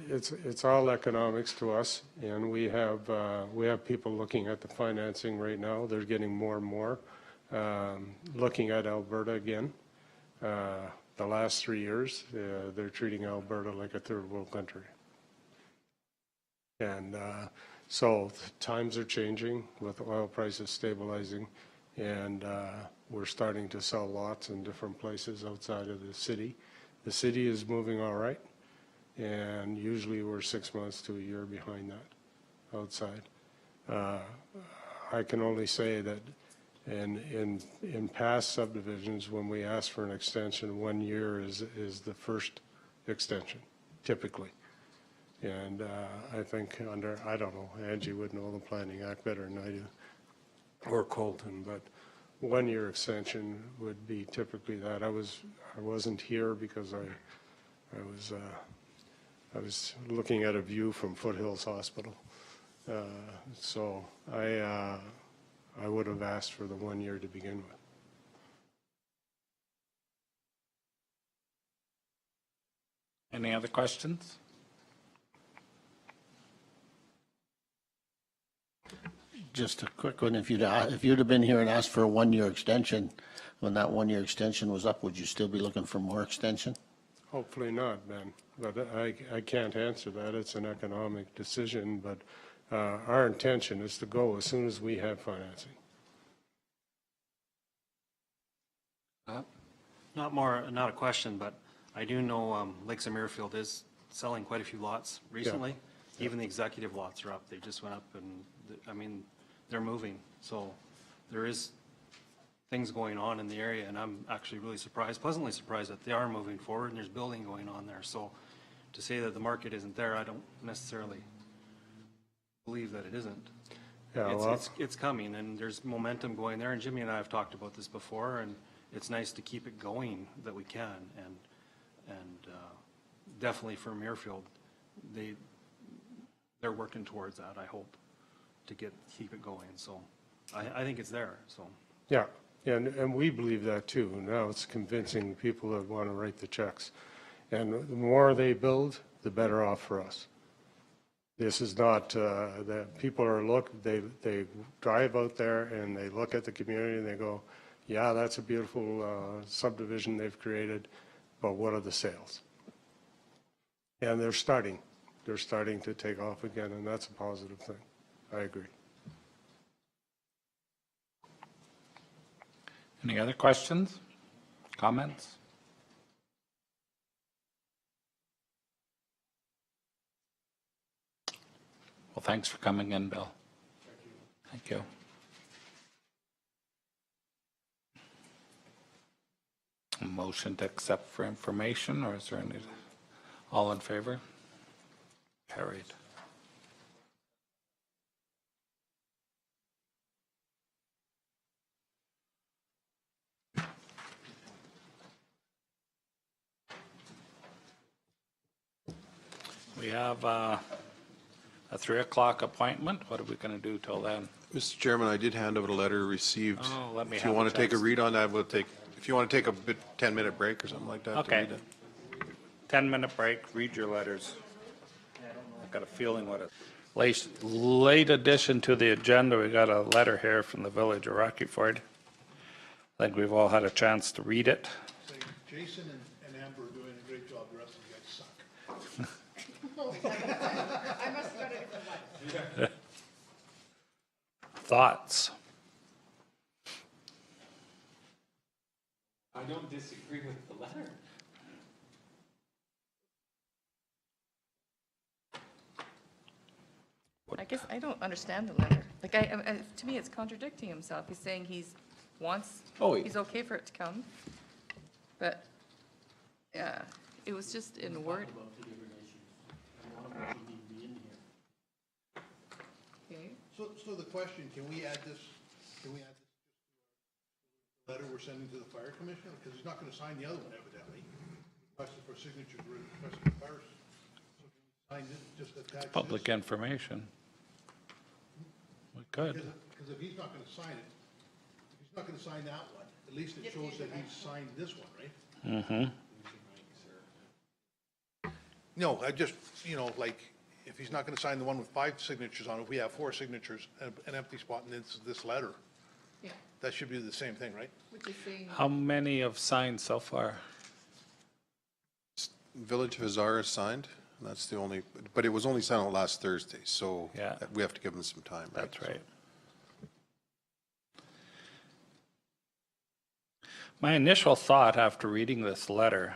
It's all economics to us, and we have people looking at the financing right now. They're getting more and more, looking at Alberta again. The last 3 years, they're treating Alberta like a third world country. And so times are changing with oil prices stabilizing, and we're starting to sell lots in different places outside of the city. The city is moving all right, and usually we're 6 months to a year behind that outside. I can only say that in past subdivisions, when we ask for an extension, 1 year is the first extension, typically. And I think I don't know, Angie would know the Planning Act better than I do. or Colton, but 1-year extension would be typically that. I wasn't here because I was looking at a view from Foothills Hospital. So I would have asked for the 1 year to begin with. Any other questions? Just a quick one, if you'd have been here and asked for a 1-year extension, when that 1-year extension was up, would you still be looking for more extension? Hopefully not, Ben, but I can't answer that. It's an economic decision, but our intention is to go as soon as we have financing. Not a question, but I do know Lakes of Muirfield is selling quite a few lots recently. Even the executive lots are up. They just went up and, I mean, they're moving. So there is things going on in the area, and I'm actually really surprised, pleasantly surprised that they are moving forward and there's building going on there. So to say that the market isn't there, I don't necessarily believe that it isn't. Yeah, It's coming, and there's momentum going there, and Jimmy and I have talked about this before, and it's nice to keep it going that we can, and definitely for Muirfield, they're working towards that, I hope, to keep it going, so I think it's there, so. yeah, and we believe that too. Now it's convincing people that want to write the checks. And the more they build, the better off for us. This is not, that people they drive out there and they look at the community and they go, yeah, that's a beautiful subdivision they've created, but what are the sales? And they're starting to take off again, and that's a positive thing. I agree. Any other questions, comments? Well, thanks for coming in, Bill. Thank you. A motion to accept for information, or is there any, all in favor? Carried. We have a 3 o'clock appointment. What are we going to do till then? Mr. Chairman, I did hand out a letter received. Oh, let me If have you a want to take a chance. read on that, if you want to take a 10-minute break or something like that to Okay. read it. 10-minute break, read your letters. I've got a feeling what it, late addition to the agenda, we got a letter here from the village of Rocky Ford. I think we've all had a chance to read it. Say, Jason and Amber are doing a great job, the rest of you guys suck. Thoughts? I don't disagree with the letter. I guess I don't understand the letter. Like, to me, it's contradicting himself. He's saying he's okay for it to come. But, yeah, it was just in word. Okay. So the question, can we add this letter we're sending to the fire commissioner? Because he's not going to sign the other one evidently. Requested for signature, requested first. So can we sign this, just attach this? Public information. We could. Because if he's not going to sign it, if he's not going to sign that one, at least it shows that he's signed this one, right? Mm-hmm. No, I just, like, if he's not going to sign the one with 5 signatures on it, if we have 4 signatures, an empty spot, and it's this letter, Yeah, that should be the same thing, right? which is saying, How many have signed so far? Village of Hazara signed, and that's the only, but it was only signed on last Thursday, so Yeah. we have to give them some time. That's right. My initial thought after reading this letter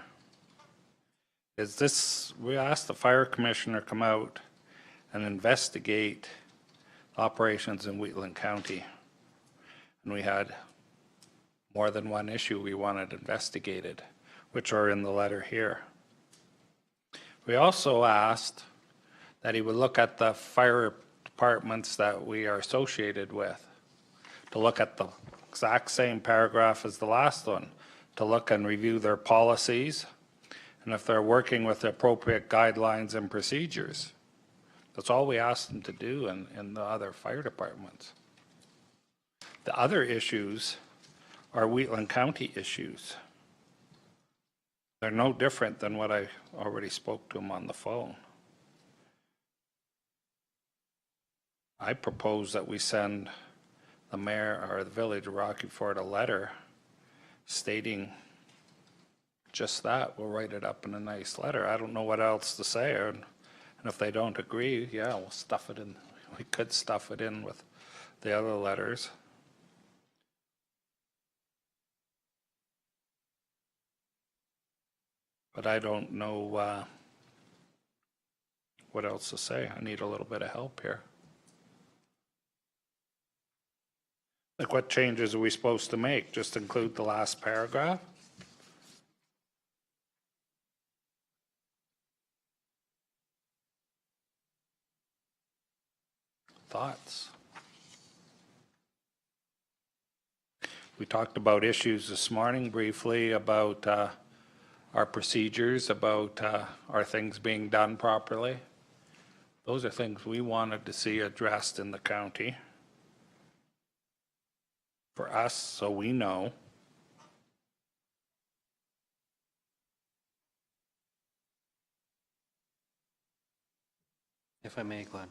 is this, we asked the fire commissioner to come out and investigate operations in Wheatland County. And we had more than one issue we wanted investigated, which are in the letter here. We also asked that he would look at the fire departments that we are associated with to look at the exact same paragraph as the last one, to look and review their policies, and if they're working with the appropriate guidelines and procedures. That's all we asked them to do in the other fire departments. The other issues are Wheatland County issues. They're no different than what I already spoke to them on the phone. I propose that we send the mayor or the village of Rocky Ford a letter stating just that. We'll write it up in a nice letter. I don't know what else to say. And if they don't agree, yeah, we'll stuff it in. We could stuff it in with the other letters. But I don't know what else to say. I need a little bit of help here. Like, what changes are we supposed to make? Just include the last paragraph? Thoughts? We talked about issues this morning briefly, about our procedures, about are things being done properly. Those are things we wanted to see addressed in the county for us, so we know. If I may, Glenn.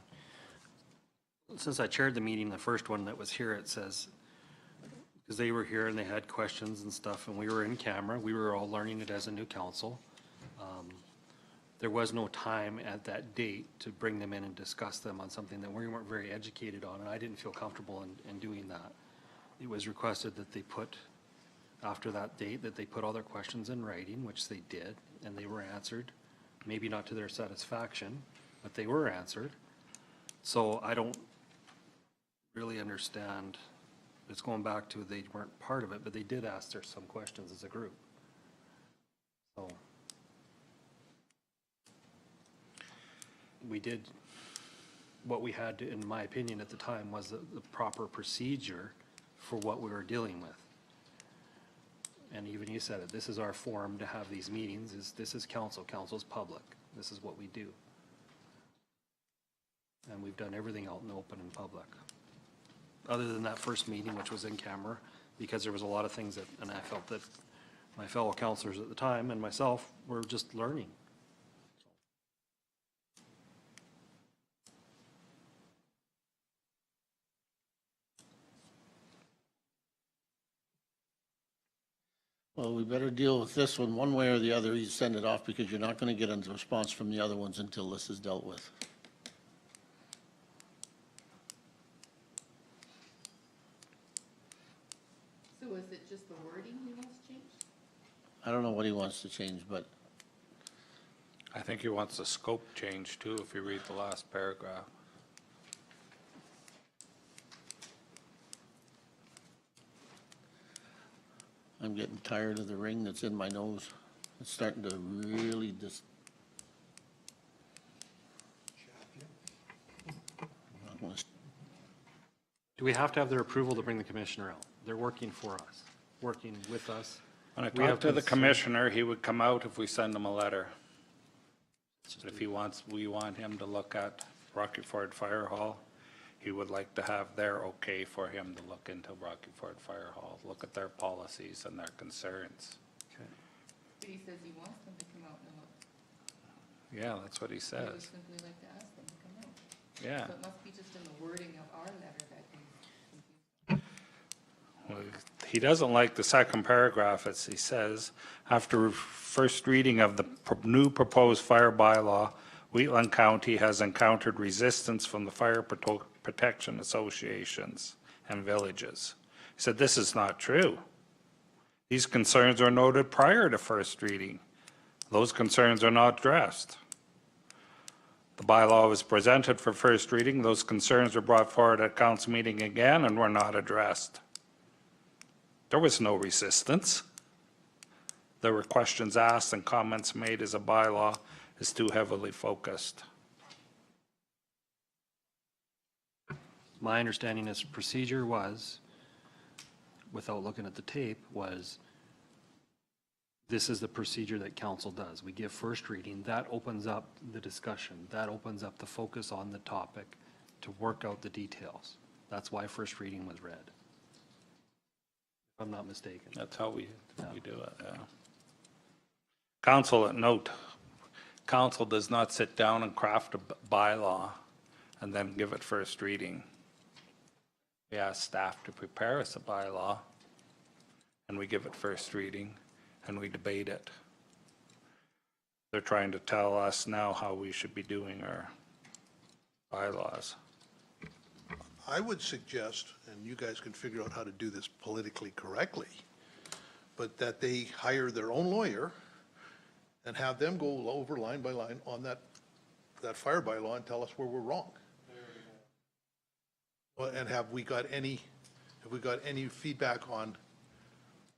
Since I chaired the meeting, the first one that was here, it says, because they were here and they had questions and stuff, and we were in camera, we were all learning it as a new council. There was no time at that date to bring them in and discuss them on something that we weren't very educated on, and I didn't feel comfortable in doing that. It was requested that they put, after that date, that they put all their questions in writing, which they did, and they were answered. Maybe not to their satisfaction, but they were answered. So I don't really understand. It's going back to they weren't part of it, but they did ask their some questions as a group. So we did what we had to, in my opinion at the time, was the proper procedure for what we were dealing with. And even you said it, this is our forum to have these meetings, this is council, council's public, this is what we do. And we've done everything out in the open and public. Other than that first meeting, which was in camera, because there was a lot of things that, and I felt that my fellow councilors at the time and myself were just learning. Well, we better deal with this one way or the other. You send it off because you're not going to get a response from the other ones until this is dealt with. So is it just the wording he wants changed? I don't know what he wants to change, but I think he wants the scope change too, if you read the last paragraph. I'm getting tired of the ring that's in my nose. It's starting to really just. Do we have to have their approval to bring the commissioner out? They're working for us, working with us. When I We have talked to the concern- commissioner, he would come out if we send him a letter. But if he wants, we want him to look at Rocky Ford Fire Hall, he would like to have their okay for him to look into Rocky Ford Fire Hall, look at their policies and their concerns. But he says he wants them to come out and look. Yeah, that's what he I would says. simply like to ask them to come out. Yeah. So it must be just in the wording of our letter that he's. Well, he doesn't like the second paragraph, as he says, after first reading of the new proposed fire bylaw, Wheatland County has encountered resistance from the fire protection associations and villages. He said, this is not true. These concerns are noted prior to first reading. Those concerns are not addressed. The bylaw was presented for first reading. Those concerns were brought forward at council meeting again and were not addressed. There was no resistance. There were questions asked and comments made as a bylaw is too heavily focused. My understanding is procedure was without looking at the tape, was this is the procedure that council does. We give first reading. That opens up the discussion. That opens up the focus on the topic to work out the details. That's why first reading was read. If I'm not mistaken. That's how we do it, yeah. Council, note, council does not sit down and craft a bylaw and then give it first reading. We ask staff to prepare us a bylaw, and we give it first reading, and we debate it. They're trying to tell us now how we should be doing our bylaws. I would suggest, and you guys can figure out how to do this politically correctly, but that they hire their own lawyer and have them go over line by line on that fire bylaw and tell us where we're wrong. Well, and have we got any feedback on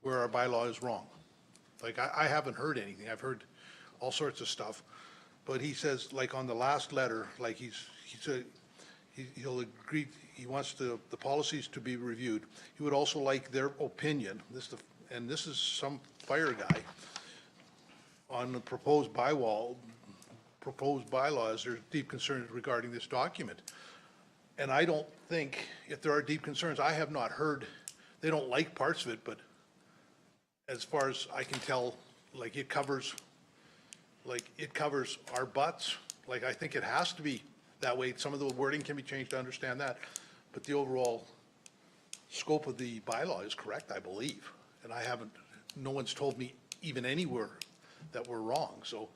where our bylaw is wrong? Like, I haven't heard anything. I've heard all sorts of stuff, but he says, like on the last letter, like he'll agree, he wants the policies to be reviewed. He would also like their opinion, and this is some fire guy, on the proposed bylaws, there's deep concerns regarding this document. And I don't think, if there are deep concerns, I have not heard, they don't like parts of it, but as far as I can tell, like it covers our butts. Like, I think it has to be that way. Some of the wording can be changed to understand that, but the overall scope of the bylaw is correct, I believe. And no one's told me even anywhere that we're wrong. So,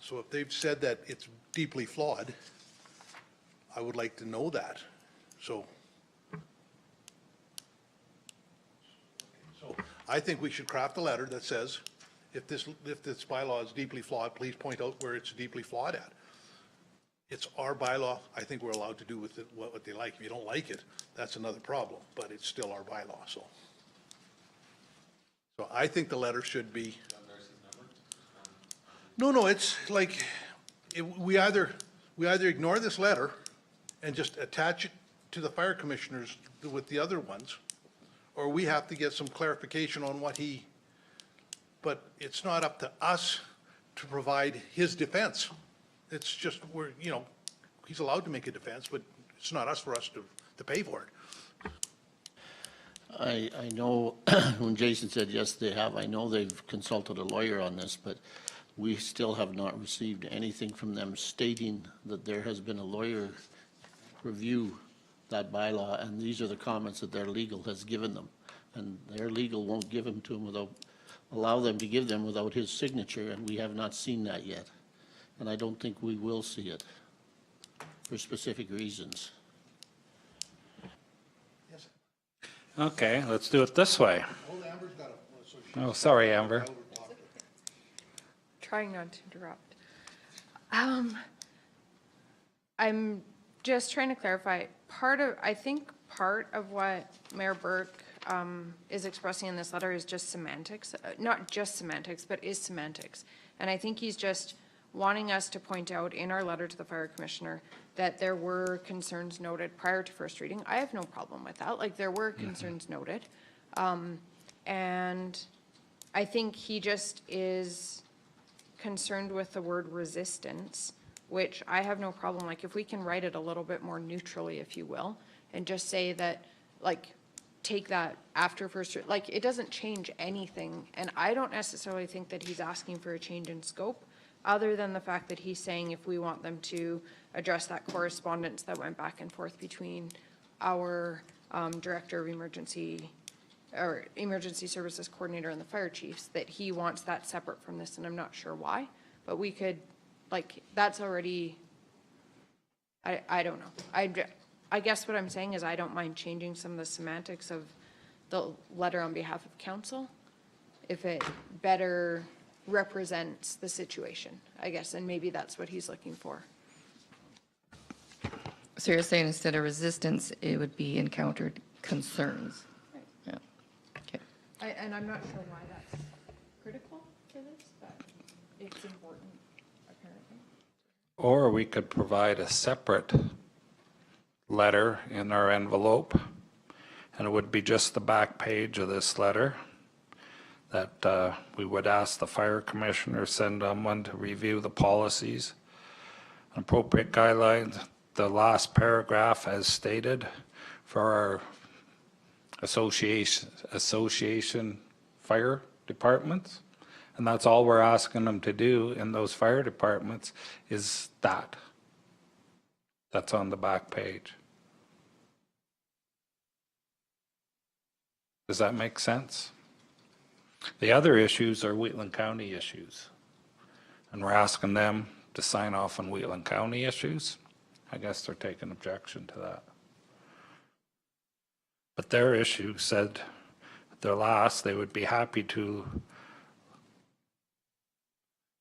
so if they've said that it's deeply flawed, I would like to know that. So I think we should craft a letter that says, if this bylaw is deeply flawed, please point out where it's deeply flawed at. It's our bylaw. I think we're allowed to do with it what they like. If you don't like it, that's another problem, but it's still our bylaw, so. So I think the letter should be. No, it's like, we either ignore this letter and just attach it to the fire commissioners with the other ones, or we have to get some clarification on but it's not up to us to provide his defense. It's just, he's allowed to make a defense, but it's not us for us to pay for it. I know when Jason said, yes, they have, I know they've consulted a lawyer on this, but we still have not received anything from them stating that there has been a lawyer review that bylaw, and these are the comments that their legal has given them. And their legal won't give them to them allow them to give them without his signature, and we have not seen that yet. And I don't think we will see it for specific reasons. Okay, let's do it this way. Oh, sorry, Amber. Trying not to interrupt. I'm just trying to clarify, I think part of what Mayor Burke is expressing in this letter is just semantics, not just semantics, but is semantics. And I think he's just wanting us to point out in our letter to the fire commissioner that there were concerns noted prior to first reading. I have no problem with that. Like, there were concerns noted. And I think he just is concerned with the word resistance, which I have no problem. Like, if we can write it a little bit more neutrally, if you will, and just say that, like, take that after first, like, it doesn't change anything. And I don't necessarily think that he's asking for a change in scope, other than the fact that he's saying if we want them to address that correspondence that went back and forth between our director of emergency services coordinator and the fire chiefs, that he wants that separate from this, and I'm not sure why, but we could, like, that's already, I don't know. I guess what I'm saying is I don't mind changing some of the semantics of the letter on behalf of council if it better represents the situation, I guess, and maybe that's what he's looking for. So you're saying instead of resistance, it would be encountered concerns? Right. Yeah, okay. And I'm not sure why that's critical for this, but it's important, apparently. Or we could provide a separate letter in our envelope And it would be just the back page of this letter that we would ask the fire commissioner, send someone to review the policies, appropriate guidelines. The last paragraph as stated for our association fire departments. And that's all we're asking them to do in those fire departments is that. That's on the back page. Does that make sense? The other issues are Wheatland County issues. And we're asking them to sign off on Wheatland County issues. I guess they're taking objection to that. But their issue said, at their last, they would be happy to,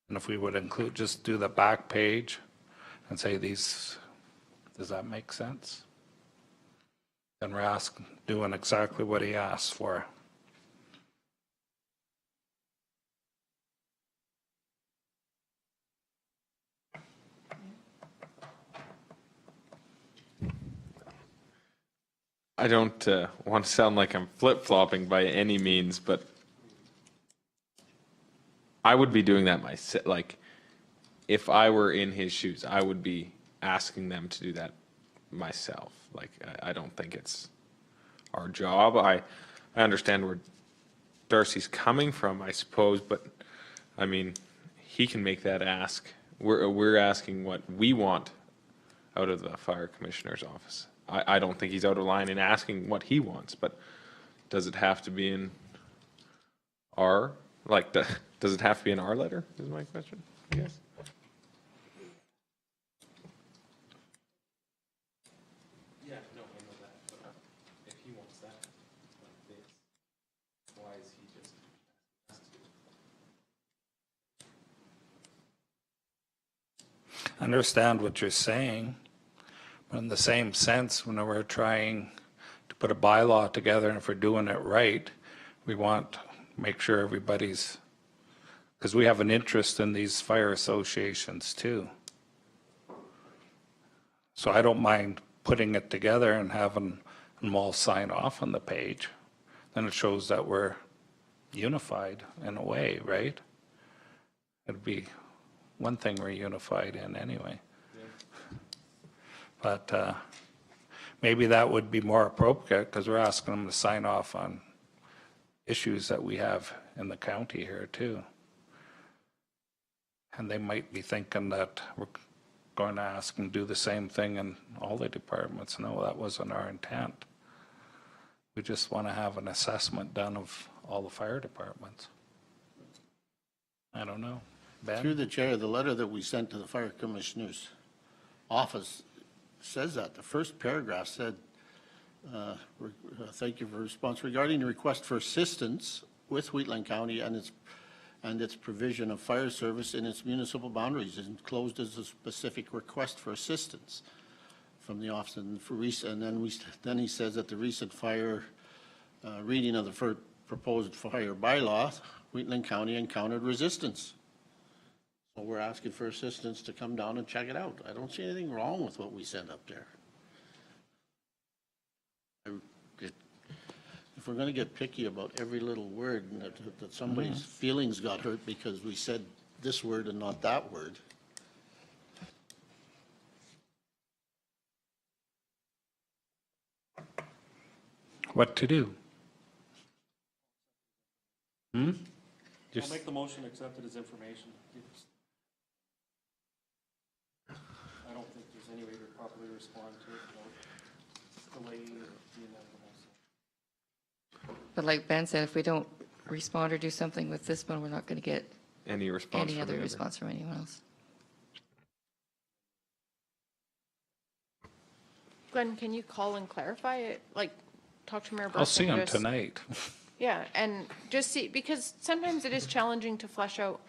and if we would include, just do the back page and say these, does that make sense? And we're asking, doing exactly what he asked for. I don't want to sound like I'm flip-flopping by any means, but I would be doing that myself. Like, if I were in his shoes, I would be asking them to do that myself. Like, I don't think it's our job. I understand where Darcy's coming from, I suppose, but I mean, he can make that ask. We're asking what we want out of the fire commissioner's office. I don't think he's out of line in asking what he wants, but does it have to be in our, like, does it have to be in our letter, is my question, I guess? Yeah, no, I know that, but if he wants that, like this, why is he just asked to? I understand what you're saying. But in the same sense, when we're trying to put a bylaw together, and if we're doing it right, we want to make sure everybody's, because we have an interest in these fire associations too. So I don't mind putting it together and having them all sign off on the page. Then it shows that we're unified in a way, right? It'd be one thing we're unified in anyway. But maybe that would be more appropriate because we're asking them to sign off on issues that we have in the county here too. And they might be thinking that we're going to ask them to do the same thing in all the departments. No, that wasn't our intent. We just want to have an assessment done of all the fire departments. I don't know. Ben? Through the chair, the letter that we sent to the fire commissioner's office says that. The first paragraph said, thank you for response regarding the request for assistance with Wheatland County and its provision of fire service in its municipal boundaries, is enclosed as a specific request for assistance from the office. And then he says that the recent fire reading of the proposed fire bylaw, Wheatland County encountered resistance. So we're asking for assistance to come down and check it out. I don't see anything wrong with what we sent up there. If we're going to get picky about every little word and that somebody's feelings got hurt because we said this word and not that word. What to do? I'll make the motion, accept it as information. I don't think there's any way to properly respond to it without delaying the inevitable. But like Ben said, if we don't respond or do something with this one, we're not going to get Any response any from the other response from anyone else. Glenn, can you call and clarify it? Like, talk to Mayor Burke? I'll see and him just- tonight. Yeah, and just see, because sometimes it is challenging to flesh out,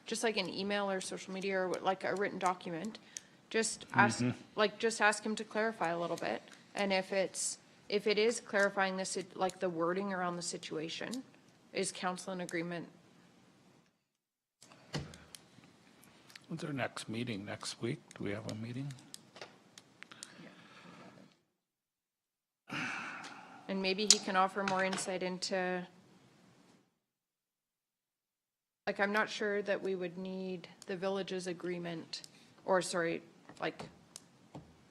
just like an email or social media or like a written document. Just ask, just ask him to clarify a little bit. And if it is clarifying this, like the wording around the situation, is council in agreement? When's our next meeting? Next week? Do we have a meeting? And maybe he can offer more insight into, like, I'm not sure that we would need the village's agreement, or sorry, like,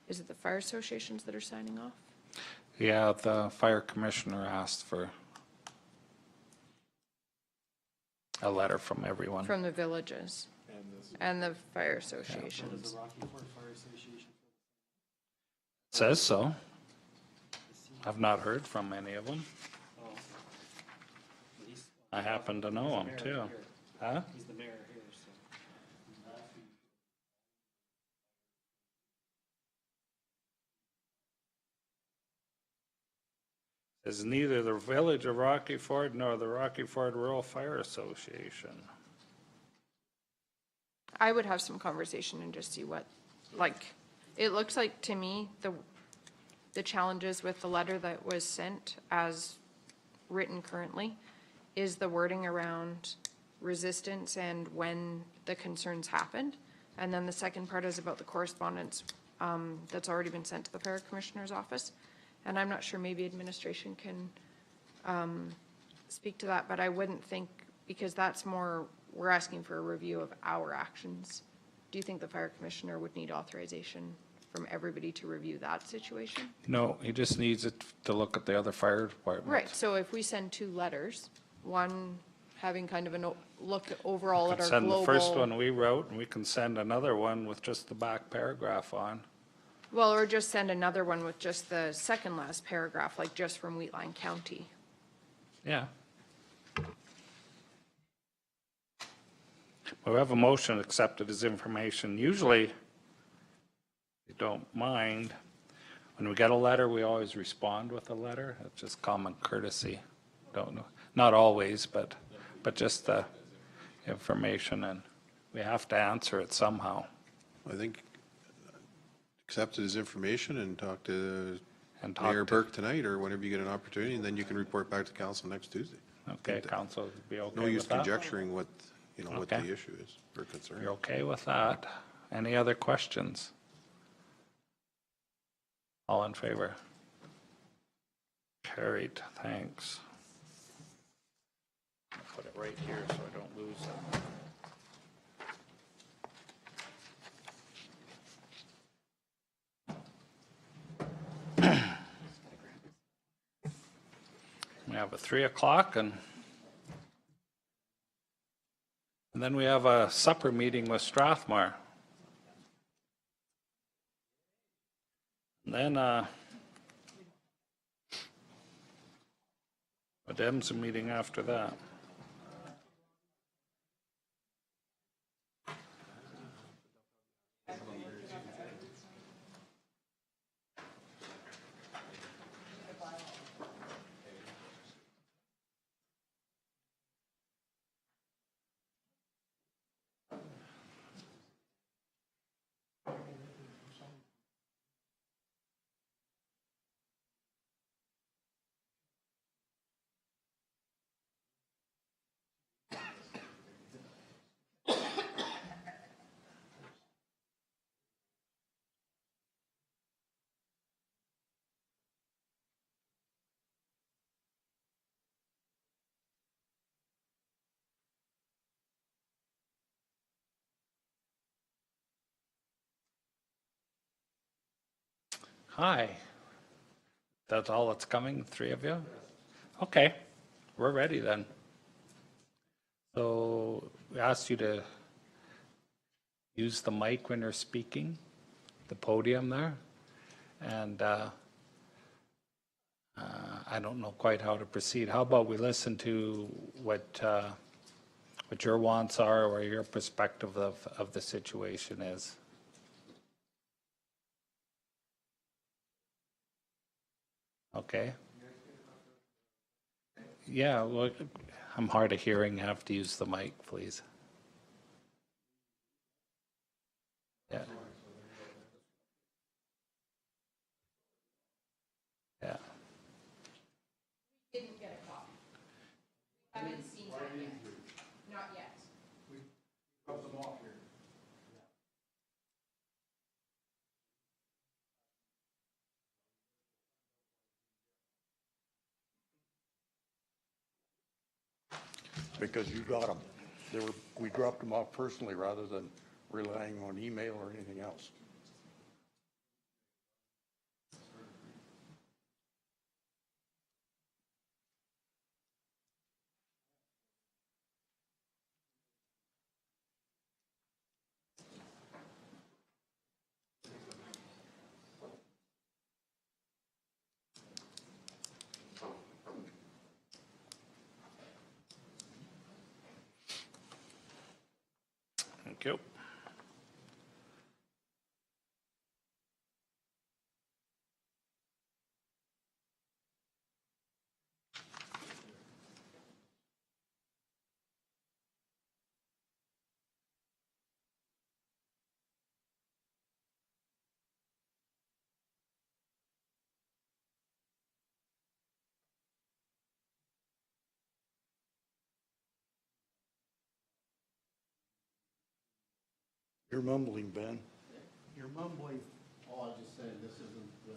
is it the fire associations that are signing off? Yeah, the fire commissioner asked for a letter from everyone. From the villages and the fire associations. Says so. I've not heard from any of them. I happen to know them too. Huh? He's the mayor here, so. Is neither the village of Rocky Ford nor the Rocky Ford Rural Fire Association. I would have some conversation and just see what, like, it looks like to me, the challenges with the letter that was sent as written currently is the wording around resistance and when the concerns happened. And then the second part is about the correspondence that's already been sent to the fire commissioner's office. And I'm not sure, maybe administration can speak to that, but I wouldn't think, because that's more, we're asking for a review of our actions. Do you think the fire commissioner would need authorization from everybody to review that situation? No, he just needs it to look at the other fire departments. Right, so if we send two letters, one having kind of a look overall at our Send global. the first one we wrote, and we can send another one with just the back paragraph on. Well, or just send another one with just the second last paragraph, like just from Wheatland County. Yeah. We have a motion accepted as information. Usually, you don't mind. When we get a letter, we always respond with a letter. It's just common courtesy. Don't know, not always, but just the information, and we have to answer it somehow. I think accept it as information and talk to And Mayor talk to, Burke tonight or whenever you get an opportunity, and then you can report back to council next Tuesday. okay, council would be okay No use with that? conjecturing what, what the Okay. issue is or concern. You're okay with that? Any other questions? All in favor? Carried, thanks. I'll put it right here so I don't lose it. We have a 3 o'clock and then we have a supper meeting with Strathmore. And then a DEMS meeting after that. Hi. That's all that's coming, 3 of you? Okay, we're ready then. So we asked you to use the mic when you're speaking, the podium there. And I don't know quite how to proceed. How about we listen to what your wants are or your perspective of the situation is? Okay. Yeah, well, I'm hard of hearing. I have to use the mic, please. Yeah. Yeah. Didn't get a copy. Haven't seen that yet. Not yet. because you got them. We dropped them off personally rather than relying on email or anything else. Thank you. You're mumbling, Ben. You're mumbling. Oh, I just said this isn't the.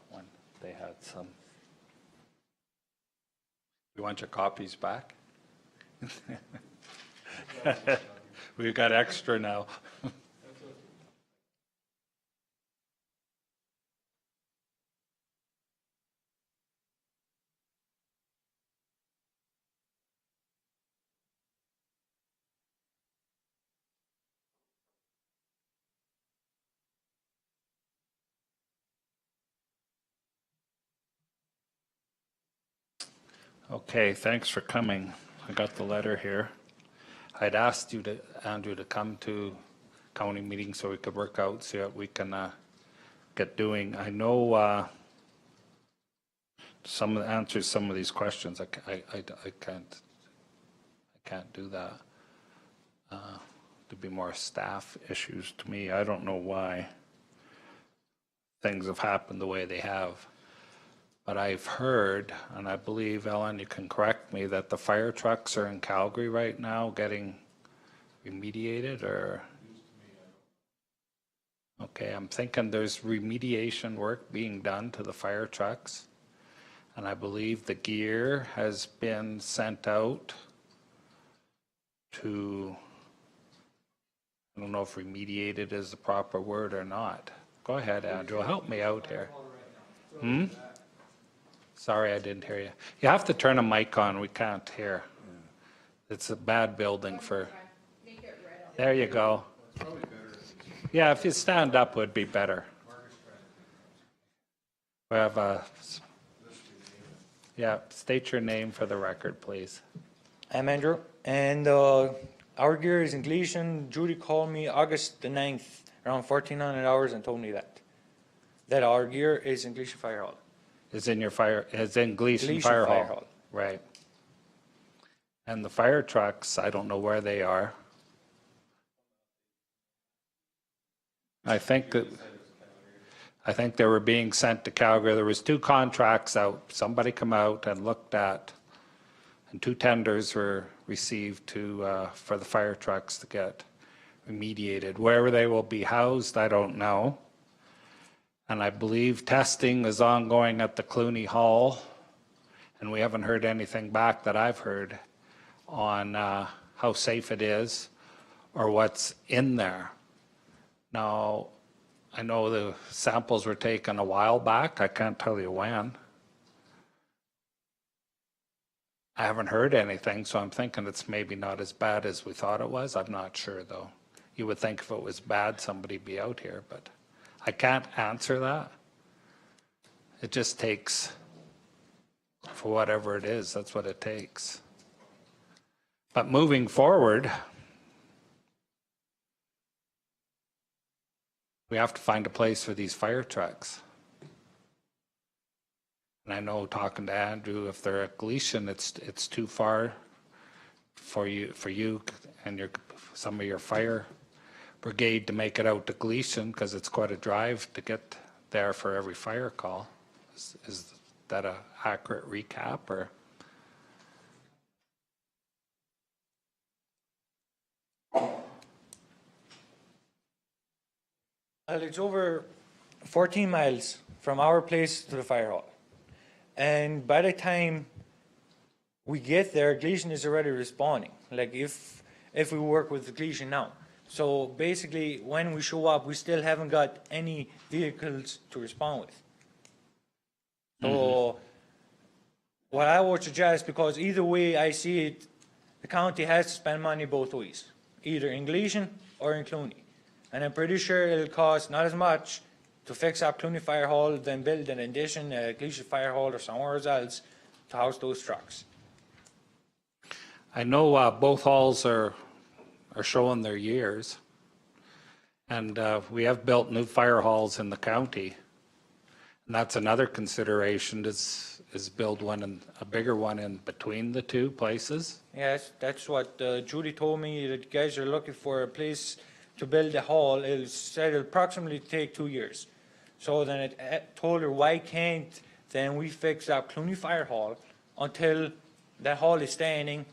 When they had some. You want your copies back? We've got extra now. Okay, thanks for coming. I got the letter here. I'd asked you to, Andrew, to come to county meeting so we could work out, see what we can get doing. I know some of the answers, some of these questions, I can't do that. There'd be more staff issues to me. I don't know why things have happened the way they have. But I've heard, and I believe, Ellen, you can correct me, that the fire trucks are in Calgary right now getting remediated, or? Okay, I'm thinking there's remediation work being done to the fire trucks. And I believe the gear has been sent out to, I don't know if remediated is the proper word or not. Go ahead, Andrew, help me out here. Sorry, I didn't hear you. You have to turn a mic on, we can't hear. It's a bad building for, there you go. Yeah, if you stand up would be better. We have a, yeah, state your name for the record, please. I'm Andrew, and our gear is in Gleason. Judy called me August the 9th, around 1400 hours, and told me that our gear is in Gleason Fire Hall. Is in your fire, is in Gleason Fire Hall. Right. And the fire trucks, I don't know where they are. I think they were being sent to Calgary. There was 2 contracts out. Somebody come out and looked at, and 2 tenders were received to for the fire trucks to get remediated. Where they will be housed, I don't know. And I believe testing is ongoing at the Clooney Hall, and we haven't heard anything back that I've heard on how safe it is or what's in there. Now, I know the samples were taken a while back. I can't tell you when. I haven't heard anything, so I'm thinking it's maybe not as bad as we thought it was. I'm not sure, though. You would think if it was bad, somebody'd be out here, but I can't answer that. It just takes, for whatever it is, that's what it takes. But moving forward, we have to find a place for these fire trucks. And I know, talking to Andrew, if they're at Gleason, it's too far for you and some of your fire brigade to make it out to Gleason, because it's quite a drive to get there for every fire call. Is that a accurate recap, or? Well, it's over 14 miles from our place to the fire hall. And by the time we get there, Gleason is already responding, like if we work with Gleason now. So basically, when we show up, we still haven't got any vehicles to respond with. So what I would suggest, because either way I see it, the county has to spend money both ways, either in Gleason or in Clooney. And I'm pretty sure it'll cost not as much to fix up Clooney Fire Hall than build an addition at Gleason Fire Hall or somewhere else to house those trucks. I know both halls are showing their years. And we have built new fire halls in the county. And that's another consideration, is build one, a bigger one in between the two places. Yes, that's what Judy told me, that you guys are looking for a place to build a hall. It said it'll approximately take 2 years. So then it told her, why can't then we fix up Clooney Fire Hall until that hall is standing?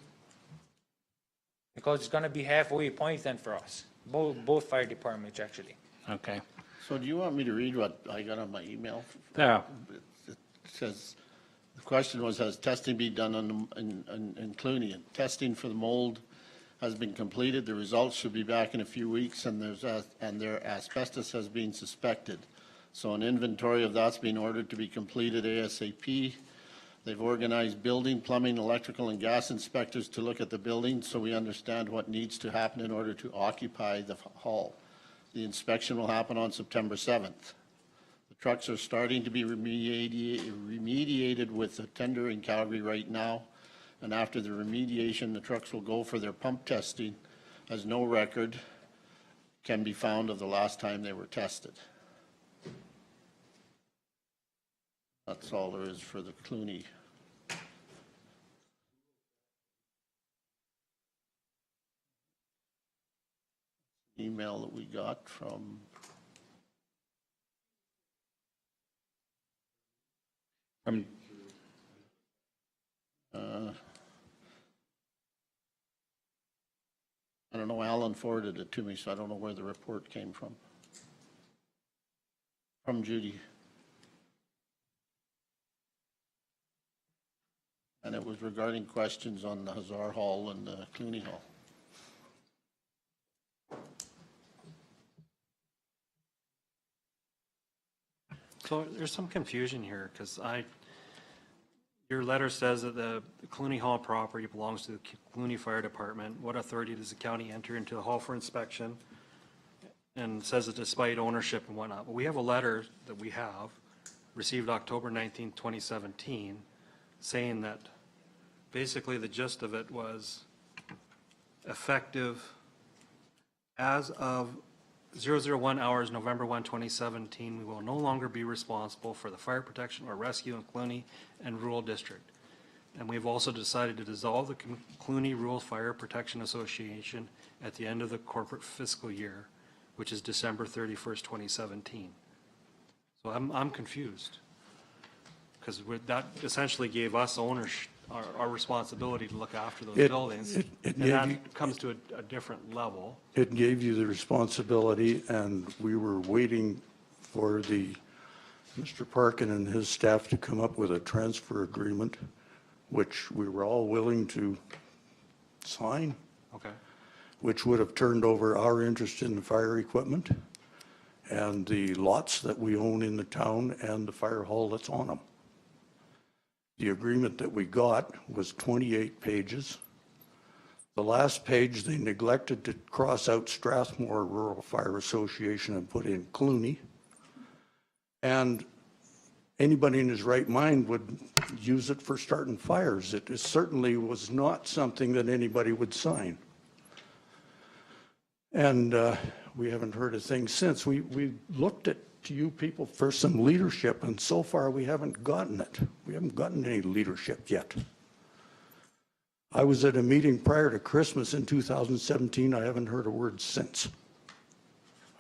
Because it's going to be halfway point then for us, both fire departments actually. Okay. So do you want me to read what I got on my email? Yeah. It says, the question was, has testing been done in Clooney? And testing for the mold has been completed. The results should be back in a few weeks, and their asbestos has been suspected. So an inventory of that's been ordered to be completed ASAP. They've organized building, plumbing, electrical, and gas inspectors to look at the building so we understand what needs to happen in order to occupy the hall. The inspection will happen on September 7th. The trucks are starting to be remediated with a tender in Calgary right now. And after the remediation, the trucks will go for their pump testing, as no record can be found of the last time they were tested. That's all there is for the Clooney. Email that we got from I don't know, Alan forwarded it to me, so I don't know where the report came from. From Judy. And it was regarding questions on the Hazar Hall and the Clooney Hall. So there's some confusion here, because your letter says that the Clooney Hall property belongs to the Clooney Fire Department. What authority does the county enter into the hall for inspection? And says that despite ownership and whatnot. But we have a letter that we have received October 19, 2017, saying that basically the gist of it was effective as of 001 hours, November 1, 2017, we will no longer be responsible for the fire protection or rescue in Clooney and Rural District. And we've also decided to dissolve the Clooney Rural Fire Protection Association at the end of the corporate fiscal year, which is December 31st, 2017. So I'm confused, because that essentially gave us ownership, our responsibility to look after those buildings. And that comes to a different level. It gave you the responsibility, and we were waiting for Mr. Parkin and his staff to come up with a transfer agreement, which we were all willing to sign. Okay. Which would have turned over our interest in the fire equipment and the lots that we own in the town and the fire hall that's on them. The agreement that we got was 28 pages. The last page, they neglected to cross out Strathmore Rural Fire Association and put in Clooney. And anybody in his right mind would use it for starting fires. It certainly was not something that anybody would sign. And we haven't heard a thing since. We looked to you people for some leadership, and so far we haven't gotten it. We haven't gotten any leadership yet. I was at a meeting prior to Christmas in 2017. I haven't heard a word since.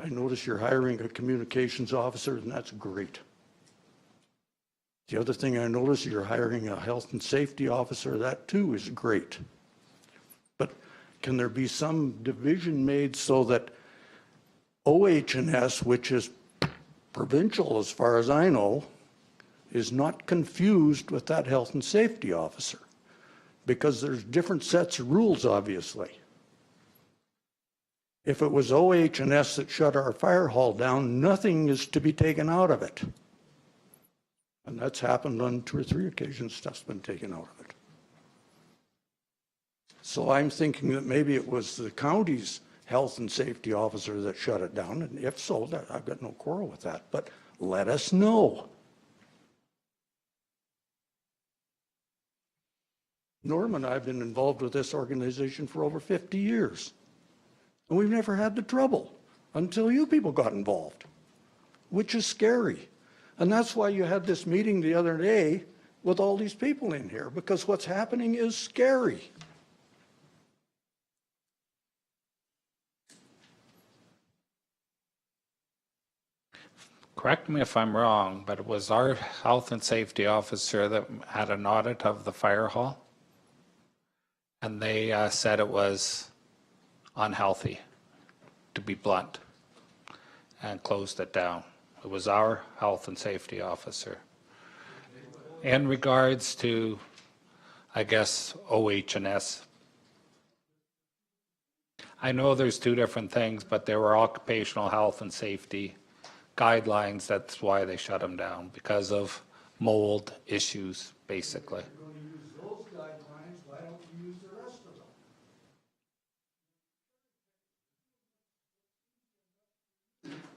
I notice you're hiring a communications officer, and that's great. The other thing I notice, you're hiring a health and safety officer. That too is great. But can there be some division made so that OH&S, which is provincial as far as I know, is not confused with that health and safety officer? Because there's different sets of rules, obviously. If it was OH&S that shut our fire hall down, nothing is to be taken out of it. And that's happened on 2 or 3 occasions, stuff's been taken out of it. So I'm thinking that maybe it was the county's health and safety officer that shut it down, and if so, I've got no quarrel with that, but let us know. Norm and I have been involved with this organization for over 50 years. And we've never had the trouble until you people got involved, which is scary. And that's why you had this meeting the other day with all these people in here, because what's happening is scary. Correct me if I'm wrong, but it was our health and safety officer that had an audit of the fire hall. And they said it was unhealthy, to be blunt, and closed it down. It was our health and safety officer. In regards to, I guess, OH&S, I know there's 2 different things, but there were occupational health and safety guidelines. That's why they shut them down, because of mold issues, basically.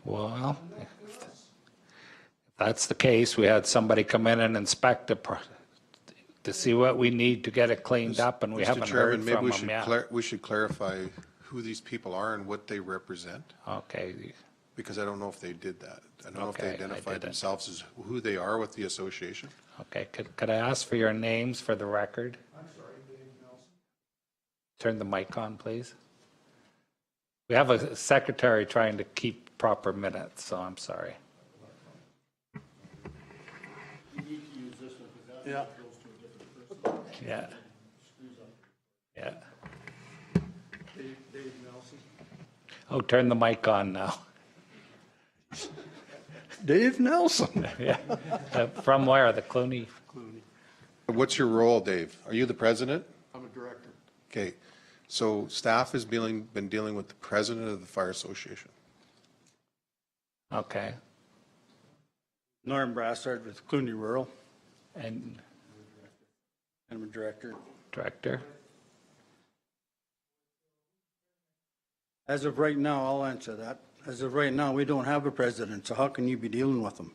Well, if that's the case, we had somebody come in and inspect it to see what we need to get it cleaned up, and we haven't heard from them yet. Maybe we should clarify who these people are and what they represent, Okay, because I don't know if they did that. I don't know if they Okay, I identified didn't. themselves as who they are with the association. okay. Could I ask for your names for the record? I'm sorry, Dave Nelson. Turn the mic on, please. We have a secretary trying to keep proper minutes, so I'm sorry. Yeah. Yeah. Yeah. Dave Nelson. Oh, turn the mic on now. Dave Nelson. Yeah. From where? The Clooney? What's your role, Dave? Are you the president? I'm a director. Okay, so staff has been dealing with the president of the Fire Association. Okay. Norm Brassard with Clooney Rural. And I'm a director. director? As of right now, I'll answer that. As of right now, we don't have a president, so how can you be dealing with them?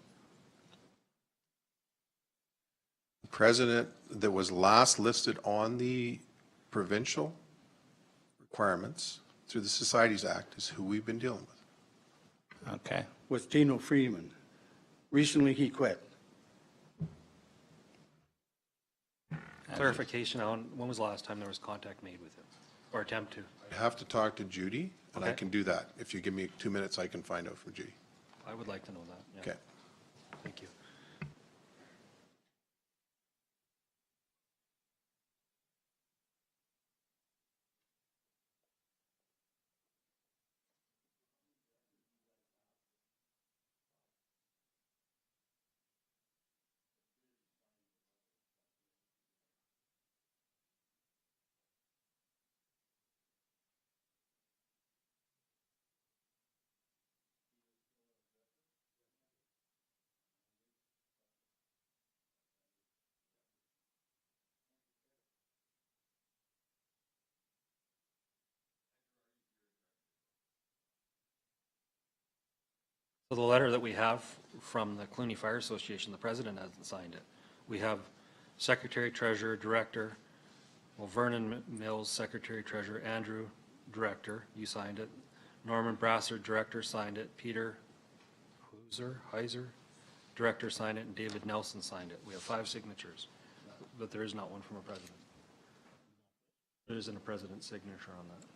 The president that was last listed on the provincial requirements through the Societies Act is who we've been dealing with. Okay. Was Tino Freeman. Recently, he quit. Clarification on, when was the last time there was contact made with him, or attempt to? I have to talk to Judy, and I Okay. can do that. If you give me 2 minutes, I can find out from Judy. I would like to know that, yeah. Okay. Thank you. So the letter that we have from the Clooney Fire Association, the president hasn't signed it. We have secretary, treasurer, director, well, Vernon Mills, secretary, treasurer, Andrew, director, you signed it. Norman Brassard, director, signed it. Peter Heiser, director, signed it, and David Nelson signed it. We have 5 signatures, but there is not one from a president. There isn't a president's signature on that.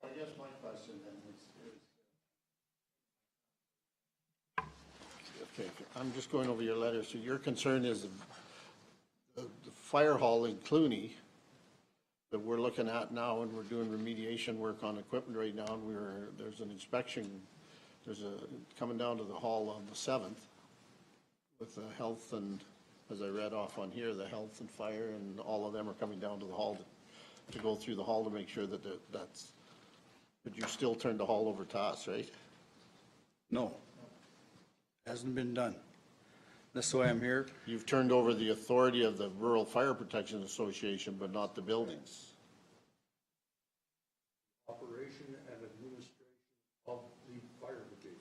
I guess my question then okay, I'm just going over your letter. So your concern is the fire hall in Clooney that we're looking at now, and we're doing remediation work on equipment right now, and there's an inspection, coming down to the hall on the 7th with the health and, as I read off on here, the health and fire and all of them are coming down to the hall to go through the hall to make sure that that's, but you still turn the hall over to us, right? No. Hasn't been done. That's why I'm here. You've turned over the authority of the Rural Fire Protection Association, but not the buildings. Operation and administration of the fire brigade.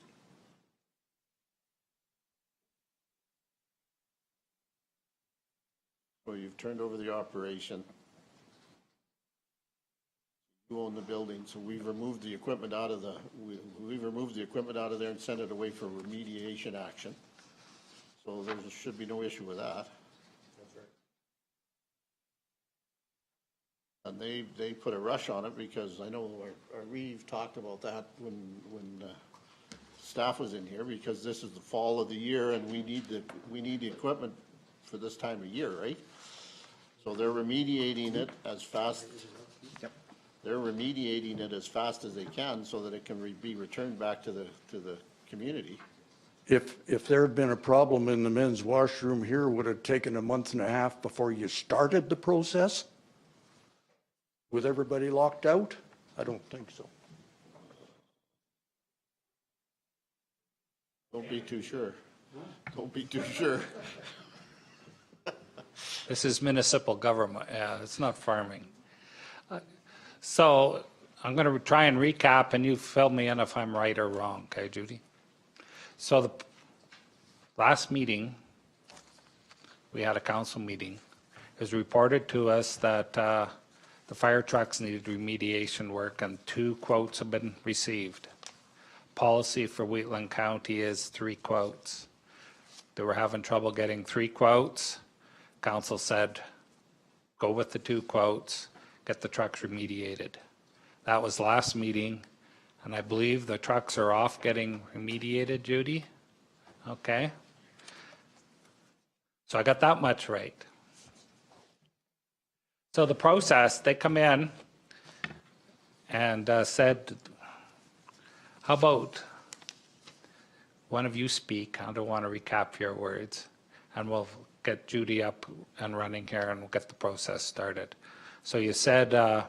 So you've turned over the operation. You own the building, so we've removed the equipment out of we've removed the equipment out of there and sent it away for remediation action. So there should be no issue with that. That's right. And they put a rush on it because I know we've talked about that when staff was in here, because this is the fall of the year and we need the equipment for this time of year, right? So they're remediating it as fast. Yep. They're remediating it as fast as they can so that it can be returned back to the community. If there had been a problem in the men's washroom here, would it have taken a month and a half before you started the process? With everybody locked out? I don't think so. Don't be too sure. Don't be too sure. This is municipal government, yeah, it's not farming. So I'm going to try and recap, and you fill me in if I'm right or wrong, okay, Judy? So the last meeting, we had a council meeting. It was reported to us that the fire trucks needed remediation work, and 2 quotes have been received. Policy for Wheatland County is 3 quotes. They were having trouble getting 3 quotes. Council said, go with the 2 quotes, get the trucks remediated. That was last meeting, and I believe the trucks are off getting remediated, Judy? Okay. So I got that much right. So the process, they come in and said, how about one of you speak? I don't want to recap your words, and we'll get Judy up and running here and we'll get the process started. So you said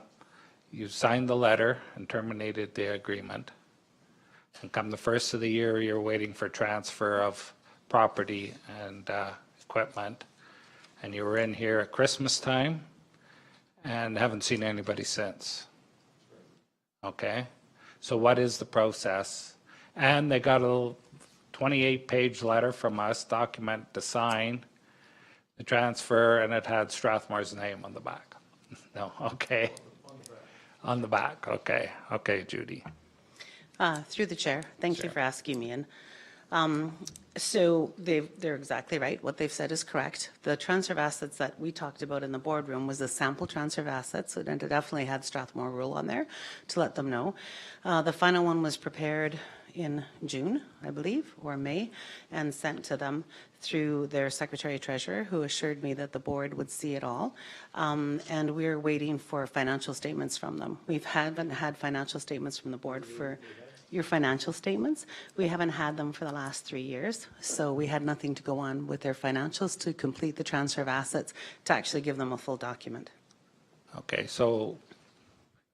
you signed the letter and terminated the agreement. And come the first of the year, you're waiting for transfer of property and equipment. And you were in here at Christmas time and haven't seen anybody since. Okay? So what is the process? And they got a 28-page letter from us, document to sign, the transfer, and it had Strathmore's name on the back. No, okay. On the back, okay. Okay, Judy. Through the chair, thank you for asking me in. So they're exactly right. What they've said is correct. The transfer of assets that we talked about in the boardroom was a sample transfer of assets, and it definitely had Strathmore rule on there to let them know. The final one was prepared in June, I believe, or May, and sent to them through their secretary treasurer, who assured me that the board would see it all. And we're waiting for financial statements from them. We haven't had financial statements from the board for your financial statements. We haven't had them for the last 3 years. So we had nothing to go on with their financials to complete the transfer of assets to actually give them a full document. Okay, so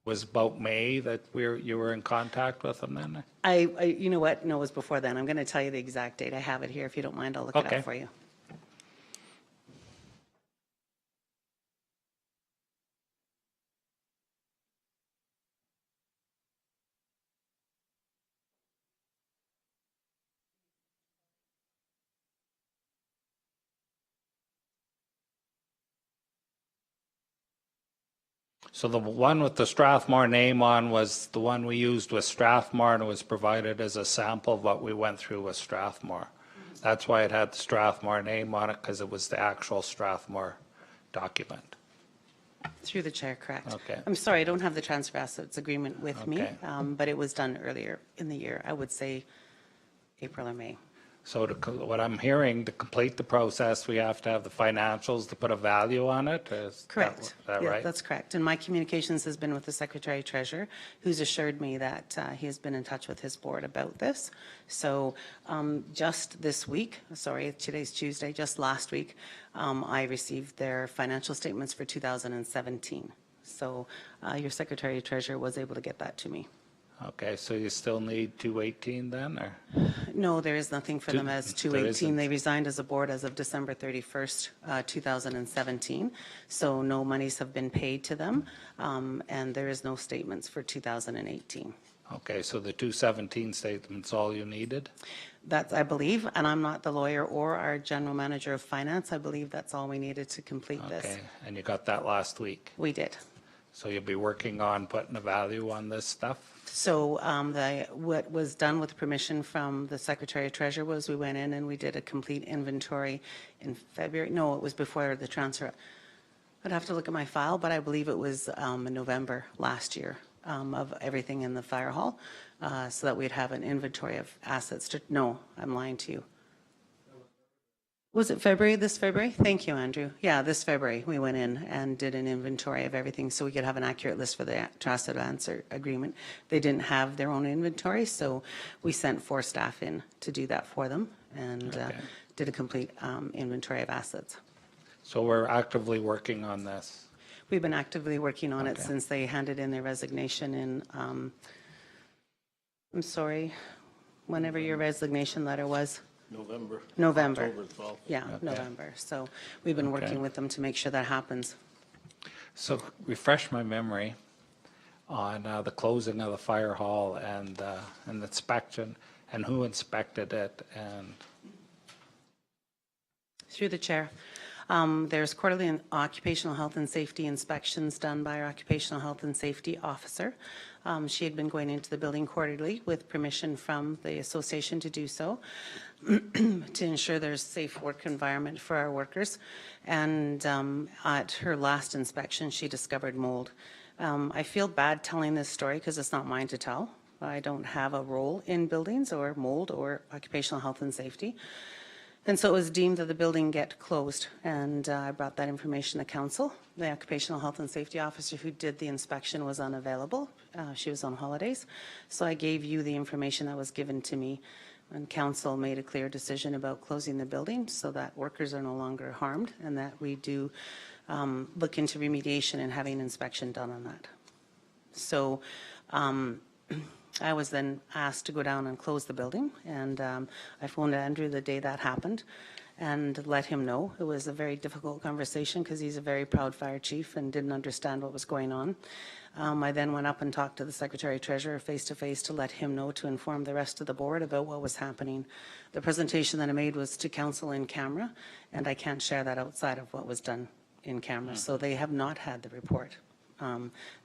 was about May that you were in contact with them then? You know what? No, it was before then. I'm going to tell you the exact date. I have it here. If you don't mind, I'll look it Okay. up for you. So the one with the Strathmore name on was the one we used with Strathmore, and it was provided as a sample of what we went through with Strathmore. That's why it had the Strathmore name on it, because it was the actual Strathmore document. Through the chair, correct. Okay. I'm sorry, I don't have the transfer assets agreement with me, Okay. but it was done earlier in the year. I would say April or May. So what I'm hearing, to complete the process, we have to have the financials to put a value on it? Is Correct. that Yeah, right? that's correct. And my communications has been with the Secretary Treasurer, who's assured me that he has been in touch with his board about this. So just this week, sorry, today's Tuesday, just last week, I received their financial statements for 2017. So your Secretary Treasurer was able to get that to me. Okay, so you still need 218 then, or? No, there is nothing for them as There 218. isn't. They resigned as a board as of December 31st, 2017. So no monies have been paid to them, and there is no statements for 2018. Okay, so the 217 statement's all you needed? That's, I believe, and I'm not the lawyer or our general manager of finance. I believe that's all we needed to complete this. Okay, and you got that last week? We did. So you'll be working on putting a value on this stuff? So what was done with permission from the Secretary Treasurer was we went in and we did a complete inventory in February. No, it was before the transfer. I'd have to look at my file, but I believe it was in November last year of everything in the fire hall, so that we'd have an inventory of assets. No, I'm lying to you. Was it February, this February? Thank you, Andrew. Yeah, this February, we went in and did an inventory of everything so we could have an accurate list for the trust advance agreement. They didn't have their own inventory, so we sent 4 staff in to do that for them and did a complete inventory of assets. So we're actively working on this? We've been actively working on it since they handed in their resignation in, I'm sorry, whenever your resignation letter was. November. November. October 12th. Yeah, November. So we've been working with them to make sure that happens. So refresh my memory on the closing of the fire hall and the inspection, and who inspected it, and Through the chair. There's quarterly occupational health and safety inspections done by our occupational health and safety officer. She had been going into the building quarterly with permission from the association to do so to ensure there's safe work environment for our workers. And at her last inspection, she discovered mold. I feel bad telling this story because it's not mine to tell. I don't have a role in buildings or mold or occupational health and safety. And so it was deemed that the building get closed, and I brought that information to council. The occupational health and safety officer who did the inspection was unavailable. She was on holidays. So I gave you the information that was given to me, and council made a clear decision about closing the building so that workers are no longer harmed, and that we do look into remediation and having inspection done on that. So I was then asked to go down and close the building, and I phoned Andrew the day that happened and let him know. It was a very difficult conversation because he's a very proud fire chief and didn't understand what was going on. I then went up and talked to the Secretary Treasurer face-to-face to let him know, to inform the rest of the board about what was happening. The presentation that I made was to council in camera, and I can't share that outside of what was done in camera. So they have not had the report.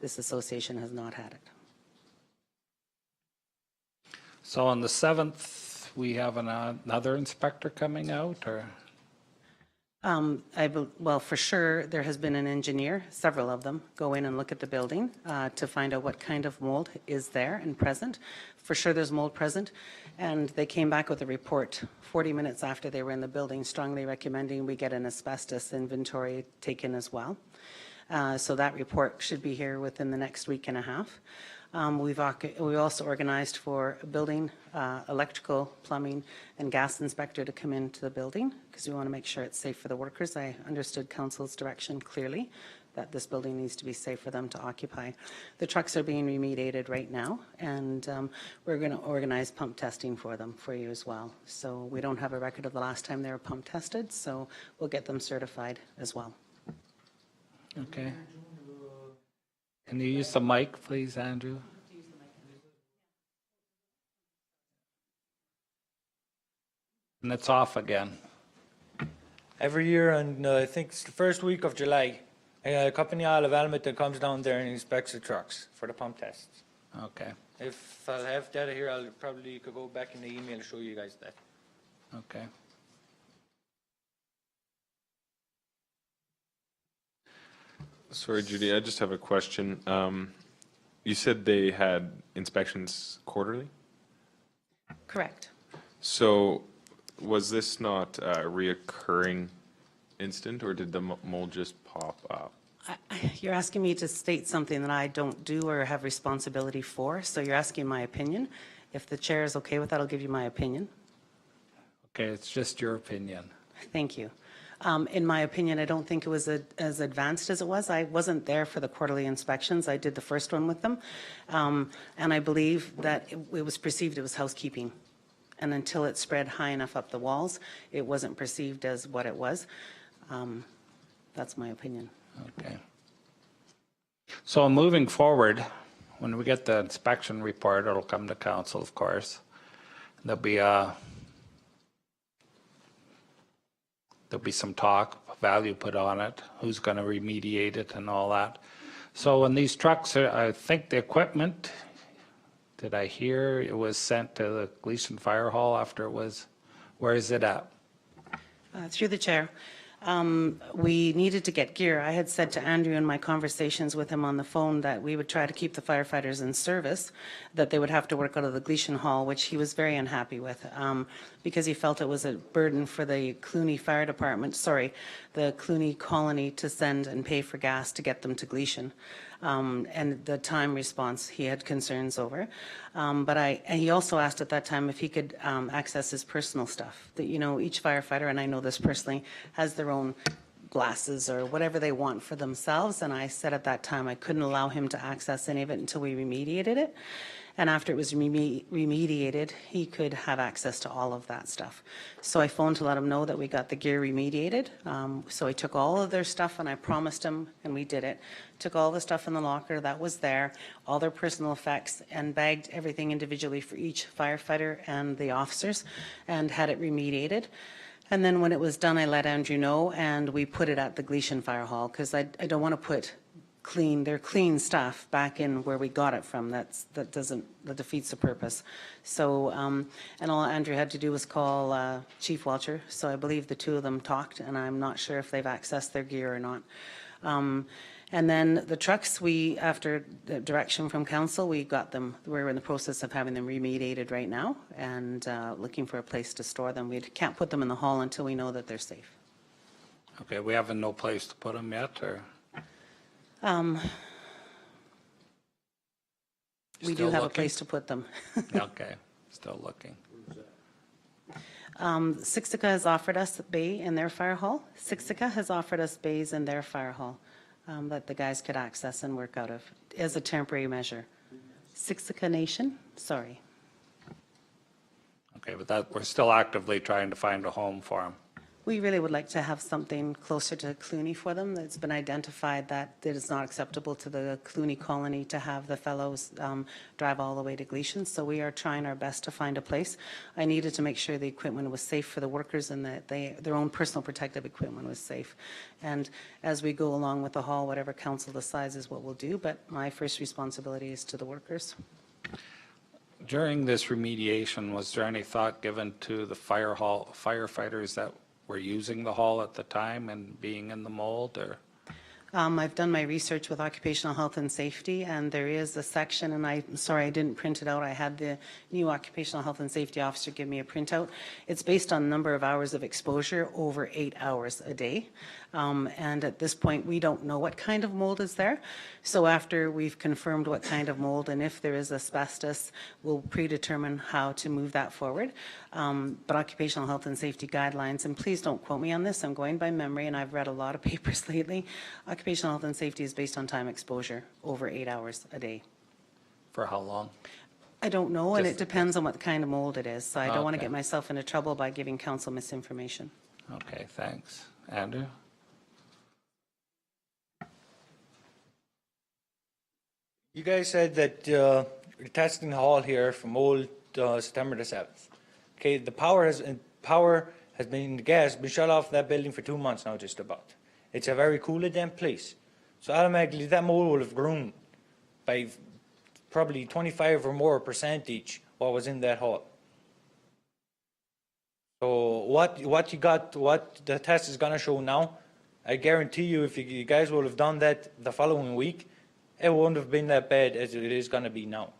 This association has not had it. so on the 7th, we have another inspector coming out, or? Well, for sure, there has been an engineer, several of them, go in and look at the building to find out what kind of mold is there and present. For sure, there's mold present, and they came back with a report 40 minutes after they were in the building, strongly recommending we get an asbestos inventory taken as well. So that report should be here within the next week and a half. We've also organized for a building, electrical, plumbing, and gas inspector to come into the building because we want to make sure it's safe for the workers. I understood council's direction clearly that this building needs to be safe for them to occupy. The trucks are being remediated right now, and we're going to organize pump testing for them for you as well. So we don't have a record of the last time they were pump tested, so we'll get them certified as well. Okay. Can you use the mic, please, Andrew? And it's off again. Every year on, I think it's the first week of July, A company out of Almet that comes down there and inspects the trucks for the pump tests. Okay, If I'll have data here, I'll probably could go back in the email to show you guys that. okay. Sorry, Judy, I just have a question. You said they had inspections quarterly? Correct. So was this not a reoccurring incident, or did the mold just pop up? You're asking me to state something that I don't do or have responsibility for, so you're asking my opinion. If the chair is okay with that, I'll give you my opinion. Okay, it's just your opinion. Thank you. In my opinion, I don't think it was as advanced as it was. I wasn't there for the quarterly inspections. I did the first one with them. And I believe that it was perceived it was housekeeping. And until it spread high enough up the walls, it wasn't perceived as what it was. That's my opinion. Okay. So moving forward, when we get the inspection report, it'll come to council, of course. There'll be some talk, value put on it, who's going to remediate it and all that. So when these trucks are, I think the equipment, did I hear it was sent to the Gleason Fire Hall after it was, where is it at? Through the chair. We needed to get gear. I had said to Andrew in my conversations with him on the phone that we would try to keep the firefighters in service, that they would have to work out of the Gleason Hall, which he was very unhappy with because he felt it was a burden for the Clooney Fire Department, the Clooney Colony to send and pay for gas to get them to Gleason. And the time response he had concerns over. And he also asked at that time if he could access his personal stuff. That, you know, each firefighter, and I know this personally, has their own glasses or whatever they want for themselves. And I said at that time I couldn't allow him to access any of it until we remediated it. And after it was remediated, he could have access to all of that stuff. So I phoned to let him know that we got the gear remediated. So I took all of their stuff and I promised him, and we did it. Took all the stuff in the locker that was there, all their personal effects, and bagged everything individually for each firefighter and the officers, and had it remediated. And then when it was done, I let Andrew know, and we put it at the Gleason Fire Hall, because I don't want to put their clean stuff back in where we got it from. That defeats the purpose. So, and all Andrew had to do was call Chief Welcher. So I believe the two of them talked, and I'm not sure if they've accessed their gear or not. And then the trucks, after the direction from council, we got them. We're in the process of having them remediated right now, and looking for a place to store them. We can't put them in the hall until we know that they're safe. Okay, we have no place to put them yet, or? We do have a place to put them. Okay, still looking. Sixica has offered us a bay in their fire hall. Sixica has offered us bays in their fire hall that the guys could access and work out of as a temporary measure. Sixica Nation, sorry. Okay, but we're still actively trying to find a home for them. We really would like to have something closer to Clooney for them. It's been identified that it is not acceptable to the Clooney Colony to have the fellows drive all the way to Gleason, so we are trying our best to find a place. I needed to make sure the equipment was safe for the workers and that their own personal protective equipment was safe. And as we go along with the hall, whatever council decides is what we'll do, but my first responsibility is to the workers. During this remediation, was there any thought given to the fire hall firefighters that were using the hall at the time and being in the mold, or? I've done my research with occupational health and safety, and there is a section, and I'm sorry I didn't print it out. I had the new occupational health and safety officer give me a printout. It's based on number of hours of exposure over 8 hours a day. And at this point, we don't know what kind of mold is there. So after we've confirmed what kind of mold and if there is asbestos, we'll predetermine how to move that forward. But occupational health and safety guidelines, and please don't quote me on this, I'm going by memory and I've read a lot of papers lately. Occupational health and safety is based on time exposure over 8 hours a day. For how long? I don't know, and it depends on what kind of mold it is. So I don't want to Okay. get myself into trouble by giving council misinformation. Okay, thanks. Andrew? You guys said that you're testing the hall here from old September the 7th. Okay, the gas has been shut off that building for 2 months now, just about. It's a very cool and damp place. So automatically that mold would have grown by probably 25 or more percentage what was in that hole. So what the test is gonna show now, I guarantee you if you guys would have done that the following week, it wouldn't have been that bad as it is gonna be now.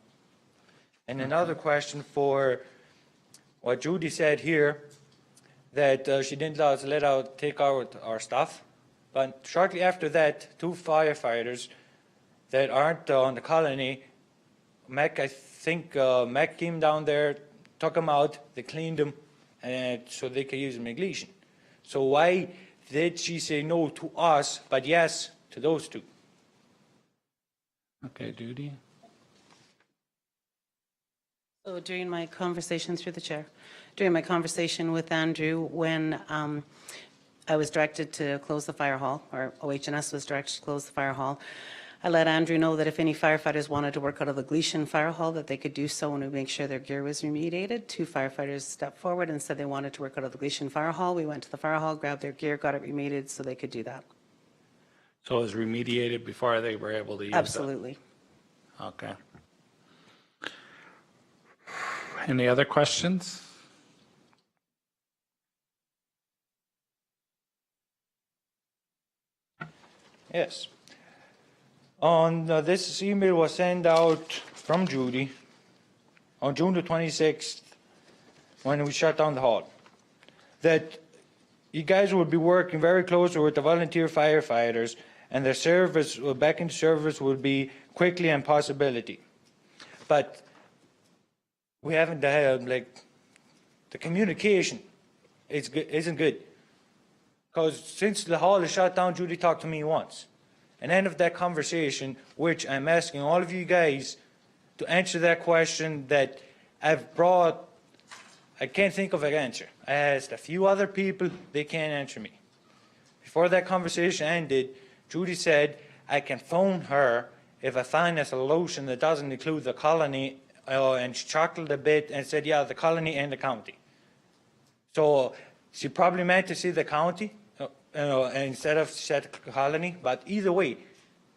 And another question for what Judy said here, that she didn't let out take out our stuff. But shortly after that, 2 firefighters that aren't on the colony, I think Mac came down there, took them out, they cleaned them, and so they could use them in Gleason. So why did she say no to us, but yes to those 2? Okay, Judy? So during my conversation through the chair, during my conversation with Andrew, when I was directed to close the fire hall, or OH&S was directed to close the fire hall, I let Andrew know that if any firefighters wanted to work out of the Gleason Fire Hall, that they could do so and would make sure their gear was remediated. 2 firefighters stepped forward and said they wanted to work out of the Gleason Fire Hall. We went to the fire hall, grabbed their gear, got it remediated so they could do that. So it was remediated before they were able to use it? Absolutely. Okay. Any other questions? Yes. On this email was sent out from Judy on June the 26th when we shut down the hall, that you guys would be working very closely with the volunteer firefighters and their service, back into service would be quickly and possibility. But we haven't had, the communication isn't good. Because since the hall is shut down, Judy talked to me once. And end of that conversation, which I'm asking all of you guys to answer that question that I've brought, I can't think of an answer. I asked a few other people, they can't answer me. Before that conversation ended, Judy said, I can phone her if I find a solution that doesn't include the colony, and she chuckled a bit and said, yeah, the colony and the county. So she probably meant to see the county, instead of said colony, but either way,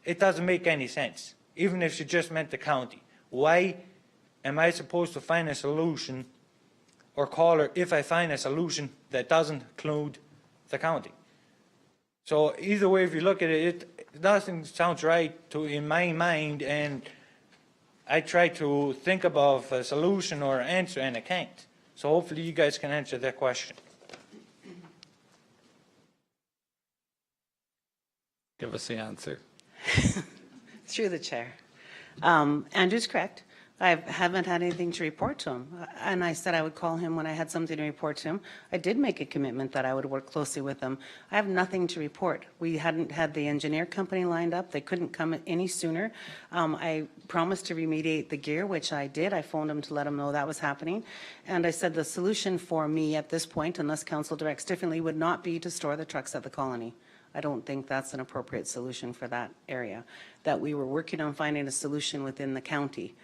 it doesn't make any sense. Even if she just meant the county. Why am I supposed to find a solution or call her if I find a solution that doesn't include the county? So either way, if you look at it, nothing sounds right in my mind, and I try to think about a solution or answer and I can't. So hopefully you guys can answer that question. Give us the answer. Through the chair. Andrew's correct. I haven't had anything to report to him. And I said I would call him when I had something to report to him. I did make a commitment that I would work closely with him. I have nothing to report. We hadn't had the engineer company lined up. They couldn't come any sooner. I promised to remediate the gear, which I did. I phoned him to let him know that was happening. And I said the solution for me at this point, unless council directs differently, would not be to store the trucks at the colony. I don't think that's an appropriate solution for that area. That we were working on finding a solution within the county.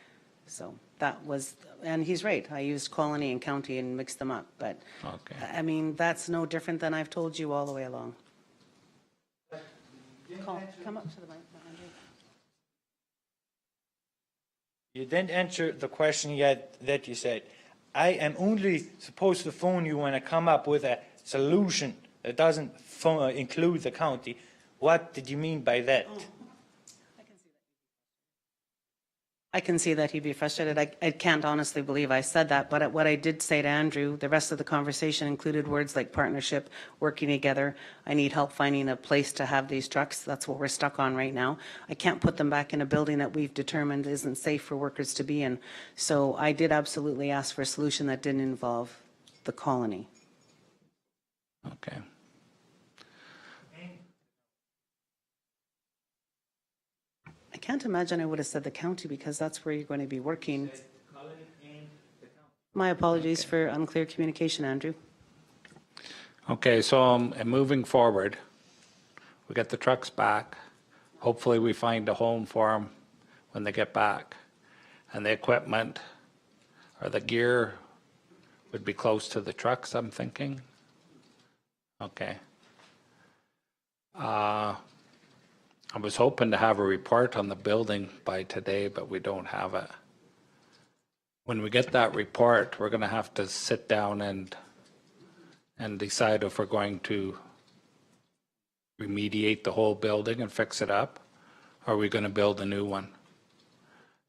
So that was, and he's right, I used colony and county and mixed them up, but Okay. I mean, that's no different than I've told you all the way along. Come up to the mic, Andrew. You didn't answer the question yet that you said. I am only supposed to phone you when I come up with a solution that doesn't include the county. What did you mean by that? I can see that he'd be frustrated. I can't honestly believe I said that, but what I did say to Andrew, the rest of the conversation included words like partnership, working together. I need help finding a place to have these trucks. That's what we're stuck on right now. I can't put them back in a building that we've determined isn't safe for workers to be in. So I did absolutely ask for a solution that didn't involve the colony. Okay. I can't imagine I would have said the county because that's where you're going to be working. My apologies for unclear communication, Andrew. Okay, so moving forward, we get the trucks back. Hopefully we find a home for them when they get back. And the equipment or the gear would be close to the trucks, I'm thinking. Okay. I'm was hoping to have a report on the building by today, but we don't have it. When we get that report, we're gonna have to sit down and decide if we're going to remediate the whole building and fix it up, or are we gonna build a new one?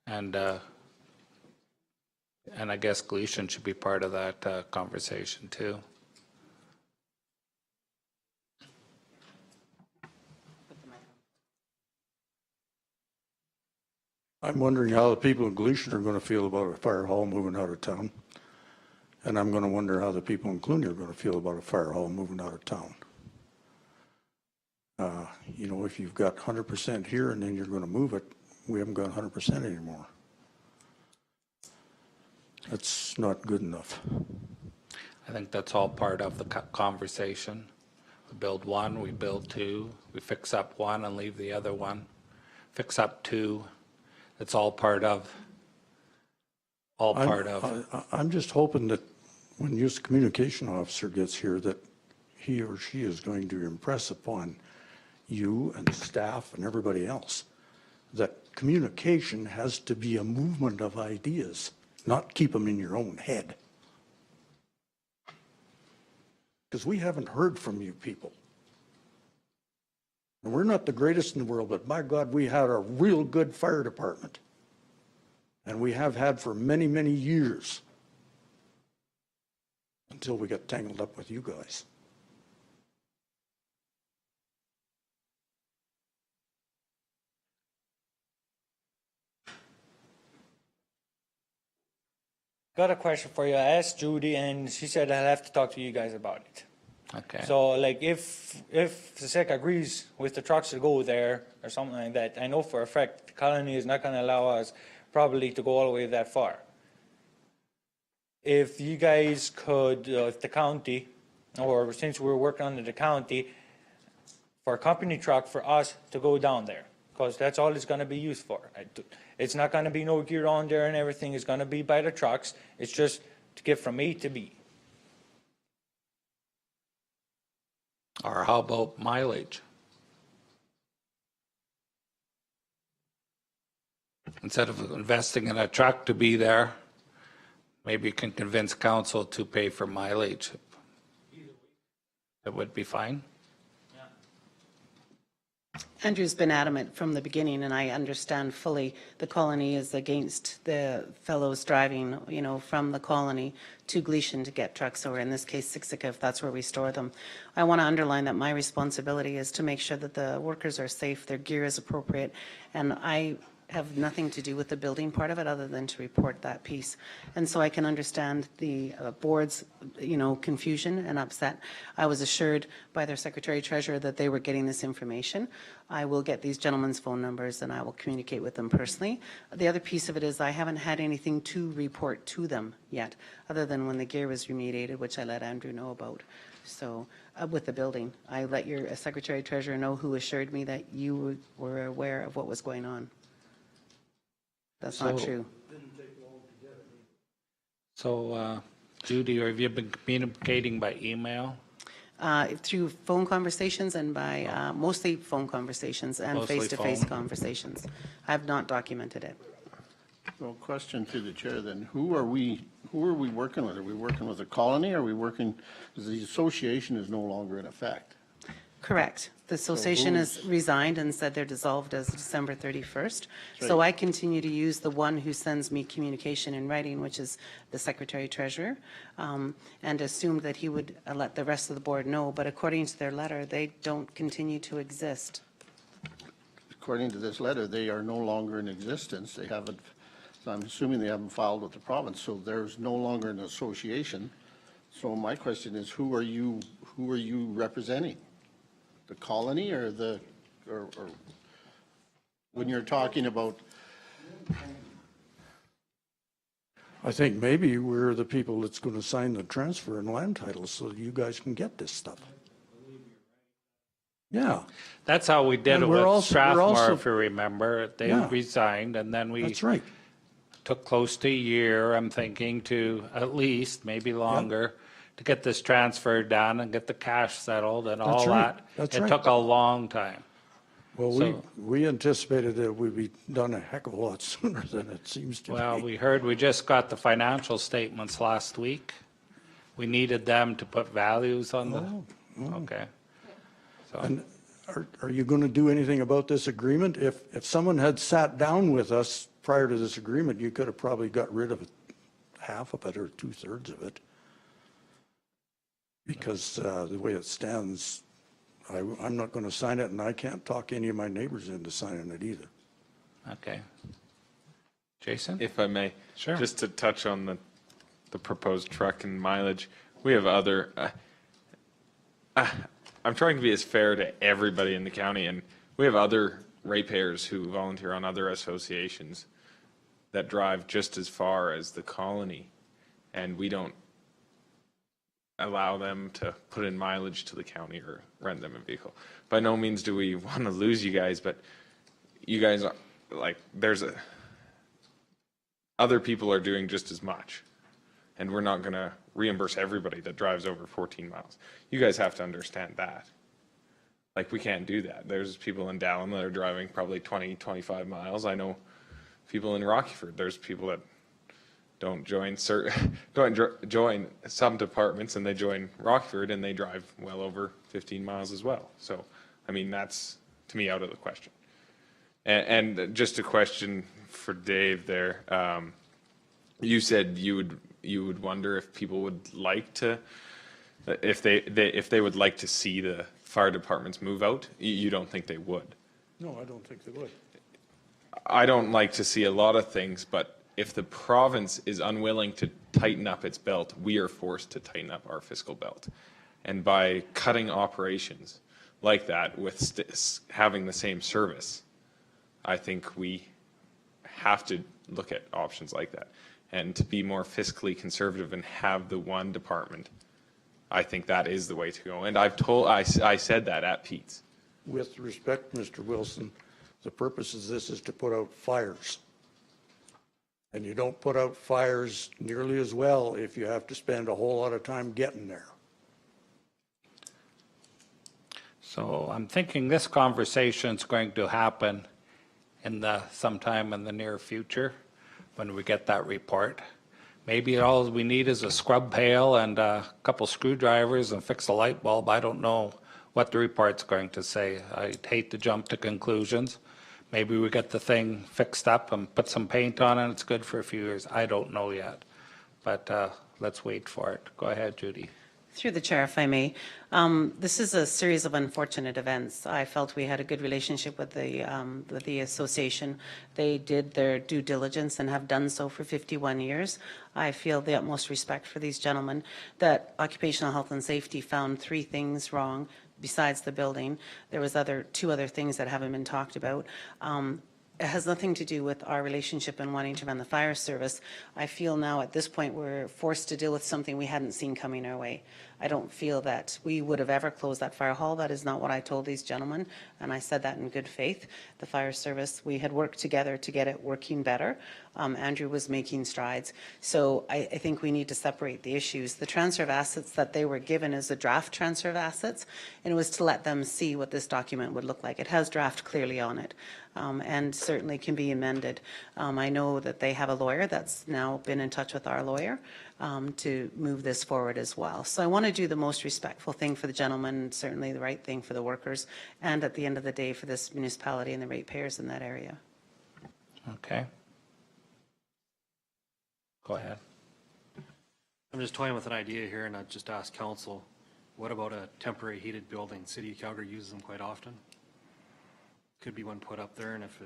And I guess Gleason should be part of that conversation too. I'm wondering how the people in Gleason are going to feel about a fire hall moving out of town. And I'm going to wonder how the people in Cluny are going to feel about a fire hall moving out of town. You know, if you've got 100% here and then you're going to move it, we haven't got 100% anymore. That's not good enough. I think that's all part of the conversation. We build one, we build two, we fix up one and leave the other one. Fix up two. It's all part of. I'm just hoping that when your communication officer gets here, that he or she is going to impress upon you and staff and everybody else that communication has to be a movement of ideas, not keep them in your own head. Because we haven't heard from you people. And we're not the greatest in the world, but by God, we had a real good fire department. And we have had for many, many years until we got tangled up with you guys. Got a question for you. I asked Judy, and she said I'll have to talk to you guys about it. Okay. So, like, if the SEC agrees with the trucks to go there or something like that, I know for a fact the colony is not going to allow us probably to go all the way that far. If you guys could, if the county, or since we're working under the county, for a company truck for us to go down there, because that's all it's going to be used for. It's not going to be no gear on there and everything. It's going to be by the trucks. It's just to get from A to B. Or how about mileage? Instead of investing in a truck to be there, maybe you can convince council to pay for mileage. That would be fine. Andrew's been adamant from the beginning, and I understand fully the colony is against the fellows driving, you know, from the colony to Gleason to get trucks, or in this case, Siksika, if that's where we store them. I want to underline that my responsibility is to make sure that the workers are safe, their gear is appropriate, and I have nothing to do with the building part of it other than to report that piece. And so I can understand the board's, you know, confusion and upset. I was assured by their secretary treasurer that they were getting this information. I will get these gentlemen's phone numbers and I will communicate with them personally. The other piece of it is I haven't had anything to report to them yet, other than when the gear was remediated, which I let Andrew know about. So with the building, I let your secretary treasurer know, who assured me that you were aware of what was going on. That's not true. So, Judy, have you been communicating by email? Through phone conversations and by mostly phone conversations and Mostly face-to-face phone. conversations. I have not documented it. So question to the chair then, who are we working with? Are we working with the colony? Are we working, because the association is no longer in effect? Correct. The association has resigned and said they're dissolved as of December 31st. Right. So I continue to use the one who sends me communication in writing, which is the secretary treasurer, and assumed that he would let the rest of the board know. But according to their letter, they don't continue to exist. According to this letter, they are no longer in existence. They haven't, so I'm assuming they haven't filed with the province, so there's no longer an association. So my question is, who are you representing? The colony or the, or when you're talking about? I think maybe we're the people that's going to sign the transfer and land titles so that you guys can get this stuff. Yeah. That's how we did And it we're with also- Strathmore, if you remember. They Yeah. resigned, and then we That's right. took close to a year, I'm thinking, to at least, maybe longer, to get this transfer done and get the cash settled and all That's right. that. That's It right. took a long time. Well, So- we anticipated that we'd be done a heck of a lot sooner than it seems to be. Well, we just got the financial statements last week. We needed them to put values on the, okay. So, And are you going to do anything about this agreement? If someone had sat down with us prior to this agreement, you could have probably got rid of half of it or 2/3 of it. Because the way it stands, I'm not going to sign it, and I can't talk any of my neighbors into signing it either. okay. Jason? If I may. Sure. Just to touch on the proposed truck and mileage, we have other, I'm trying to be as fair to everybody in the county, and we have other ratepayers who volunteer on other associations that drive just as far as the colony, and we don't allow them to put in mileage to the county or rent them a vehicle. By no means do we want to lose you guys, but you guys are, like, other people are doing just as much, and we're not going to reimburse everybody that drives over 14 miles. You guys have to understand that. Like, we can't do that. There's people in Dallin that are driving probably 20, 25 miles. I know people in Rockyford. There's people that don't join join some departments, and they join Rockford and they drive well over 15 miles as well. So, I mean, that's to me out of the question. And just a question for Dave there. You said you would wonder if people would like to, if they would like to see the fire departments move out. You don't think they would? No, I don't think they would. I don't like to see a lot of things, but if the province is unwilling to tighten up its belt, we are forced to tighten up our fiscal belt. And by cutting operations like that with having the same service, I think we have to look at options like that. And to be more fiscally conservative and have the one department, I think that is the way to go. And I said that at Pete's. With respect, Mr. Wilson, the purpose of this is to put out fires. And you don't put out fires nearly as well if you have to spend a whole lot of time getting there. So I'm thinking this conversation's going to happen sometime in the near future when we get that report. Maybe all we need is a scrub pail and a couple screwdrivers and fix a light bulb. I don't know what the report's going to say. I'd hate to jump to conclusions. Maybe we get the thing fixed up and put some paint on it and it's good for a few years. I don't know yet, but let's wait for it. Go ahead, Judy. Through the chair, if I may. This is a series of unfortunate events. I felt we had a good relationship with the association. They did their due diligence and have done so for 51 years. I feel the utmost respect for these gentlemen. That Occupational Health and Safety found 3 things wrong besides the building. There was 2 other things that haven't been talked about. It has nothing to do with our relationship and wanting to run the fire service. I feel now at this point we're forced to deal with something we hadn't seen coming our way. I don't feel that we would have ever closed that fire hall. That is not what I told these gentlemen, and I said that in good faith. The fire service, we had worked together to get it working better. Andrew was making strides. So I think we need to separate the issues. The transfer of assets that they were given is a draft transfer of assets, and it was to let them see what this document would look like. It has draft clearly on it, and certainly can be amended. I know that they have a lawyer that's now been in touch with our lawyer to move this forward as well. So I want to do the most respectful thing for the gentleman, certainly the right thing for the workers, and at the end of the day for this municipality and the ratepayers in that area. Okay. Go ahead. I'm just toying with an idea here, and I'd just ask council, what about a temporary heated building? City of Calgary uses them quite often. Could be one put up there, and if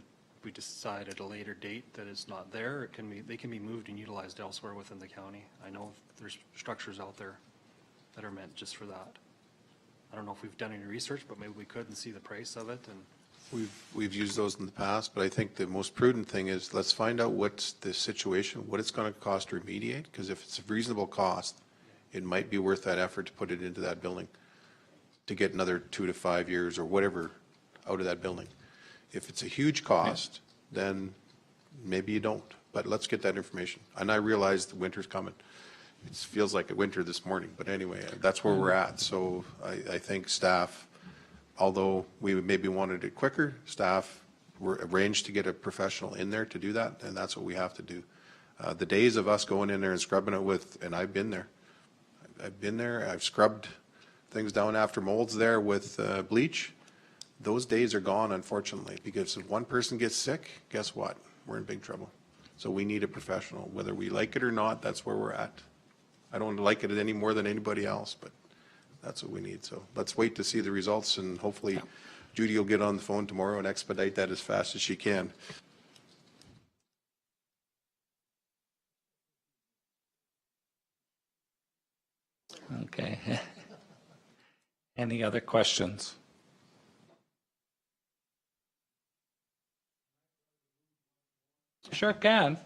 we decide at a later date that it's not there, they can be moved and utilized elsewhere within the county. I know there's structures out there that are meant just for that. I don't know if we've done any research, but maybe we could and see the price of it. And We've used those in the past, but I think the most prudent thing is let's find out what's the situation, what it's going to cost to remediate, because if it's a reasonable cost, it might be worth that effort to put it into that building to get another 2 to 5 years or whatever out of that building. If it's a huge cost, then maybe you don't, but let's get that information. And I realize the winter's coming. It feels like a winter this morning, but anyway, that's where we're at. So I think staff although we maybe wanted it quicker, staff were arranged to get a professional in there to do that, and that's what we have to do. The days of us going in there and scrubbing it with, and I've been there. I've scrubbed things down after molds there with bleach. Those days are gone, unfortunately, because if one person gets sick, guess what? We're in big trouble. So we need a professional. Whether we like it or not, that's where we're at. I don't like it any more than anybody else, but that's what we need. So let's wait to see the results, and hopefully Judy will get on the phone tomorrow and expedite that as fast as she can. Okay. Any other questions? Sure can.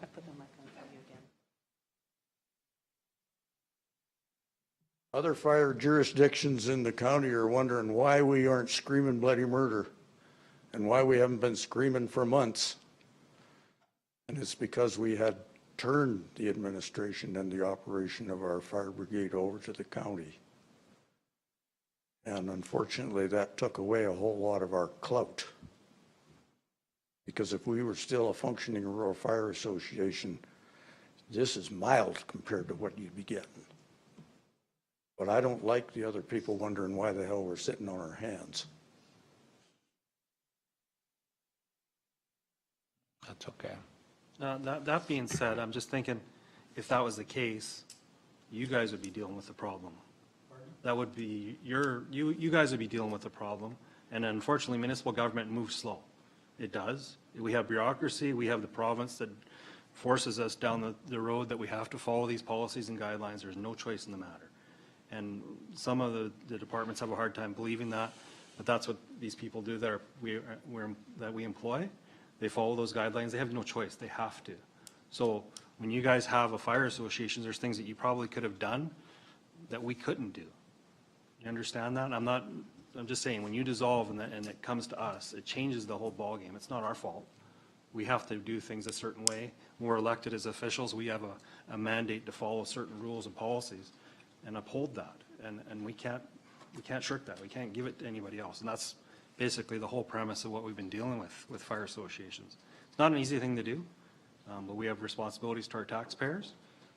Other fire jurisdictions in the county are wondering why we aren't screaming bloody murder and why we haven't been screaming for months. And it's because we had turned the administration and the operation of our fire brigade over to the county. And unfortunately, that took away a whole lot of our clout. Because if we were still a functioning rural fire association, this is mild compared to what you'd be getting. But I don't like the other people wondering why the hell we're sitting on our hands. That's okay. That being said, I'm just thinking, if that was the case, you guys would be dealing with the problem. That would be you guys would be dealing with the problem. And unfortunately, municipal government moves slow. It does. We have bureaucracy. We have the province that forces us down the road that we have to follow these policies and guidelines. There's no choice in the matter. And some of the departments have a hard time believing that, but that's what these people do that we employ. They follow those guidelines. They have no choice. They have to. So when you guys have a fire association, there's things that you probably could have done that we couldn't do. You understand that? I'm just saying, when you dissolve and it comes to us, it changes the whole ballgame. It's not our fault. We have to do things a certain way. When we're elected as officials, we have a mandate to follow certain rules and policies and uphold that. And we can't shirk that. We can't give it to anybody else. And that's basically the whole premise of what we've been dealing with fire associations. It's not an easy thing to do, but we have responsibilities to our taxpayers.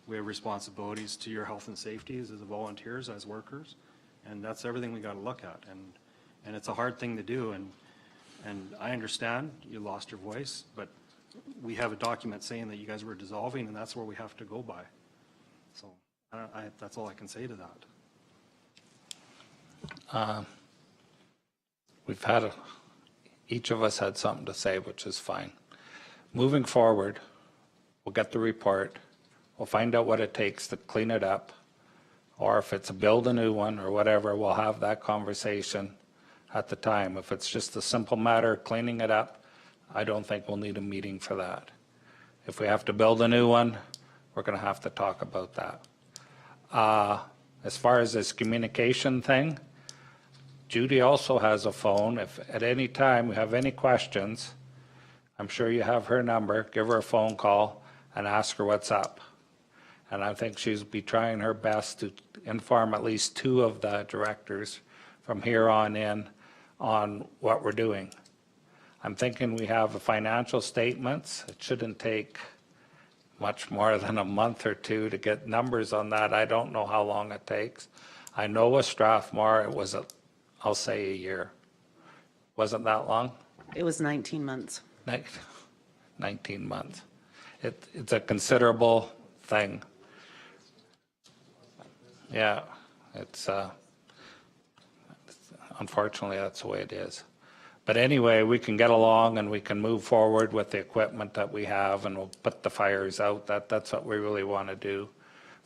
We have responsibilities to your health and safety as volunteers, as workers. And that's everything we got to look at. And it's a hard thing to do. And I understand you lost your voice, but we have a document saying that you guys were dissolving, and that's where we have to go by. So that's all I can say to that. We've had each of us had something to say, which is fine. Moving forward, we'll get the report. We'll find out what it takes to clean it up. Or if it's build a new one or whatever, we'll have that conversation at the time. If it's just a simple matter of cleaning it up, I don't think we'll need a meeting for that. If we have to build a new one, we're going to have to talk about that. As far as this communication thing, Judy also has a phone. If at any time we have any questions, I'm sure you have her number, give her a phone call and ask her what's up. And I think she'll be trying her best to inform at least 2 of the directors from here on in on what we're doing. I'm thinking we have the financial statements. It shouldn't take much more than a month or 2 to get numbers on that. I don't know how long it takes. I know with Strathmore it was, I'll say a year. Wasn't that long? It was 19 months. 19 months. It's a considerable thing. Yeah, it's unfortunately that's the way it is. But anyway, we can get along and we can move forward with the equipment that we have, and we'll put the fires out. That's what we really want to do.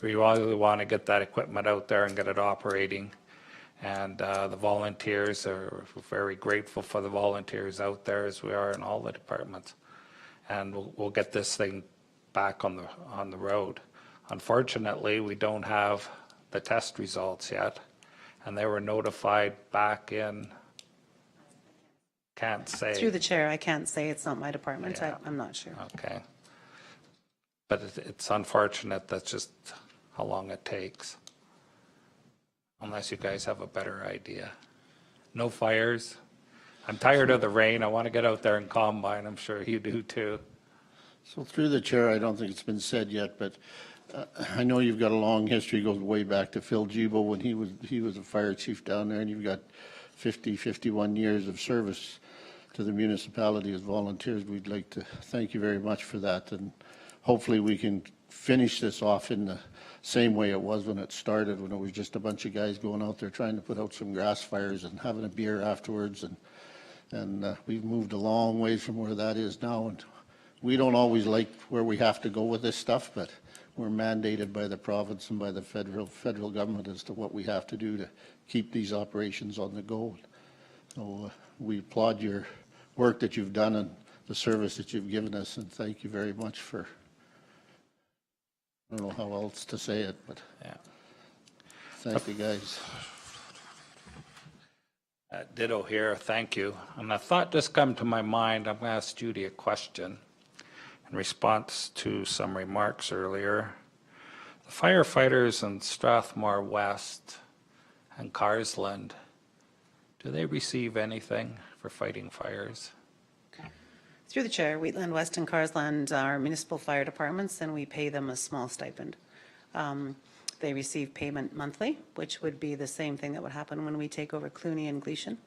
We really want to get that equipment out there and get it operating. And the volunteers are very grateful for the volunteers out there, as we are in all the departments. And we'll get this thing back on the road. Unfortunately, we don't have the test results yet, and they were notified back in, can't say. Through the chair, I can't say. It's not my department. Yeah. I'm not sure. Okay. But it's unfortunate. That's just how long it takes. Unless you guys have a better idea. No fires. I'm tired of the rain. I want to get out there and combine. I'm sure you do too. So through the chair, I don't think it's been said yet, but I know you've got a long history, goes way back to Phil Gibo when he was a fire chief down there, and you've got 51 years of service to the municipality as volunteers. We'd like to thank you very much for that, and hopefully we can finish this off in the same way it was when it started, when it was just a bunch of guys going out there trying to put out some grass fires and having a beer afterwards, and we've moved a long ways from where that is now, and we don't always like where we have to go with this stuff, but we're mandated by the province and by the federal government as to what we have to do to keep these operations on the go. So we applaud your work that you've done and the service that you've given us, and thank you very much for, I don't know how else to say it, but Yeah. thank you guys. Ditto here, thank you. And a thought just come to my mind. I'm going to ask Judy a question in response to some remarks earlier. The firefighters in Strathmore West and Carsland, do they receive anything for fighting fires? Through the chair, Wheatland, West, and Carsland are municipal fire departments, and we pay them a small stipend. They receive payment monthly, which would be the same thing that would happen when we take over Cluny and Gleason.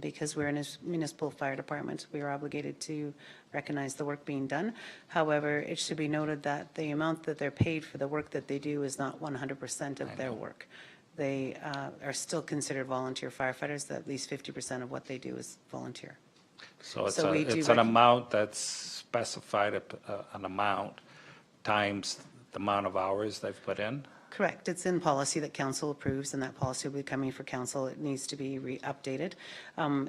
Because we're in a municipal fire department, we are obligated to recognize the work being done. However, it should be noted that the amount that they're paid for the work that they do is not 100% of their work. They are still considered volunteer firefighters. At least 50% of what they do is volunteer. So it's, So we do it's an amount that's specified, an amount times the amount of hours they've put in? Correct. It's in policy that council approves, and that policy will be coming for council. It needs to be updated.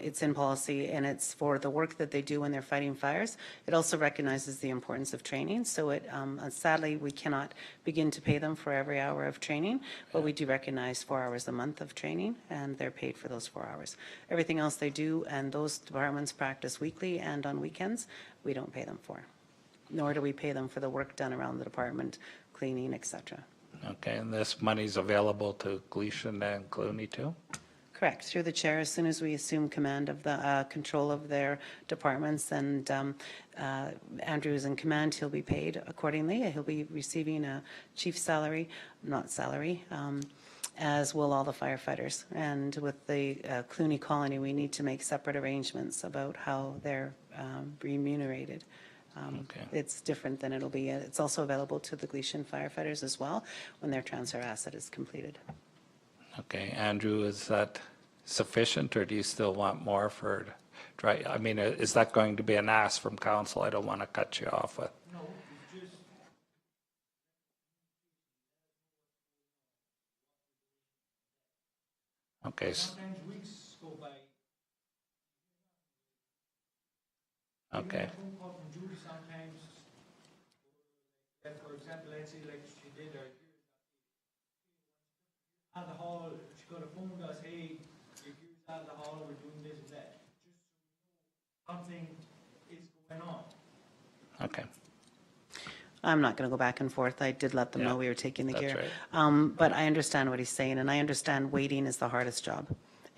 It's in policy, and it's for the work that they do when they're fighting fires. It also recognizes the importance of training. So it sadly, we cannot begin to pay them for every hour of training, but we do recognize 4 hours a month of training, and they're paid for those 4 hours. Everything else they do, and those departments practice weekly and on weekends, we don't pay them for. Nor do we pay them for the work done around the department, cleaning, etc. Okay, and this money's available to Gleason and Cluny too? Correct. Through the chair, as soon as we assume command of the control of their departments, and Andrew is in command, he'll be paid accordingly. He'll be receiving a chief salary, not salary, as will all the firefighters. And with the Cluny colony, we need to make separate arrangements about how they're remunerated. It's different than it'll be. It's also available to the Gleason firefighters as well when their transfer asset is completed. Okay, Andrew, is that sufficient, or do you still want more for, I mean, is that going to be an ask from council? I don't want to cut you off with. No, it's just. Okay. Sometimes weeks go by. Okay. Phone call from Judy sometimes. For example, let's say like she did out of the hall, she could have phoned us, hey, your gear's out of the hall, we're doing this and that. Just something is going on. Okay. I'm not going to go back and forth. I did let them know we were taking the gear. But I understand what he's saying, and I understand waiting is the hardest job.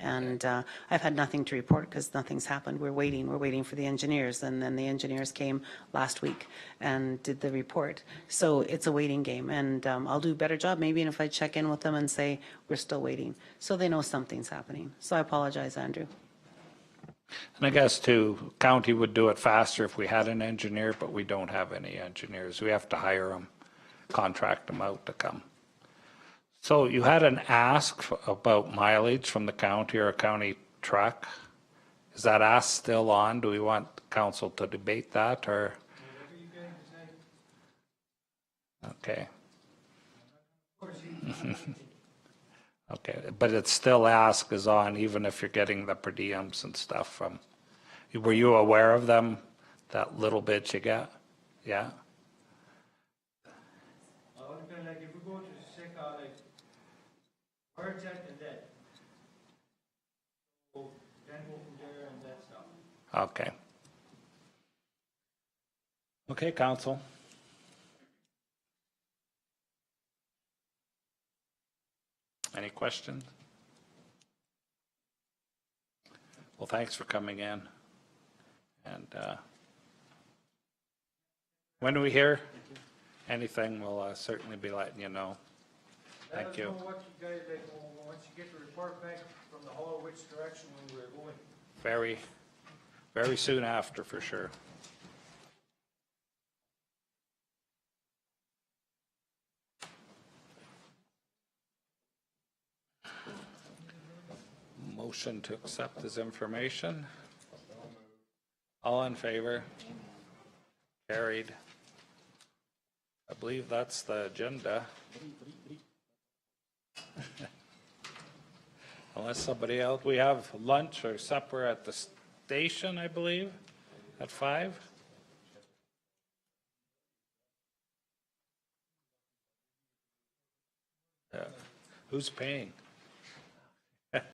And I've had nothing to report because nothing's happened. We're waiting for the engineers, and then the engineers came last week and did the report. So it's a waiting game, and I'll do a better job maybe if I check in with them and say we're still waiting, so they know something's happening. So I apologize, Andrew. And I guess too, county would do it faster if we had an engineer, but we don't have any engineers. We have to hire them, contract them out to come. So you had an ask about mileage from the county or a county truck. Is that ask still on? Do we want council to debate that, or? Okay. Okay, but it's still ask is on even if you're getting the per diems and stuff from, were you aware of them, that little bit you get? Yeah? Like if we go to check out like where it's at and that, so then go from there and that stuff. Okay. Okay, council. Any questions? Well, thanks for coming in. And when we hear anything, we'll certainly be letting you know. Thank you. Let us know what you guys, like, once you get the report back from the hall, which direction we were going. Very, very soon after, for sure. Motion to accept this information. All in favor? Carried. I believe that's the agenda. Unless somebody else, we have lunch or supper at the station, I believe, at 5. Yeah. Who's paying?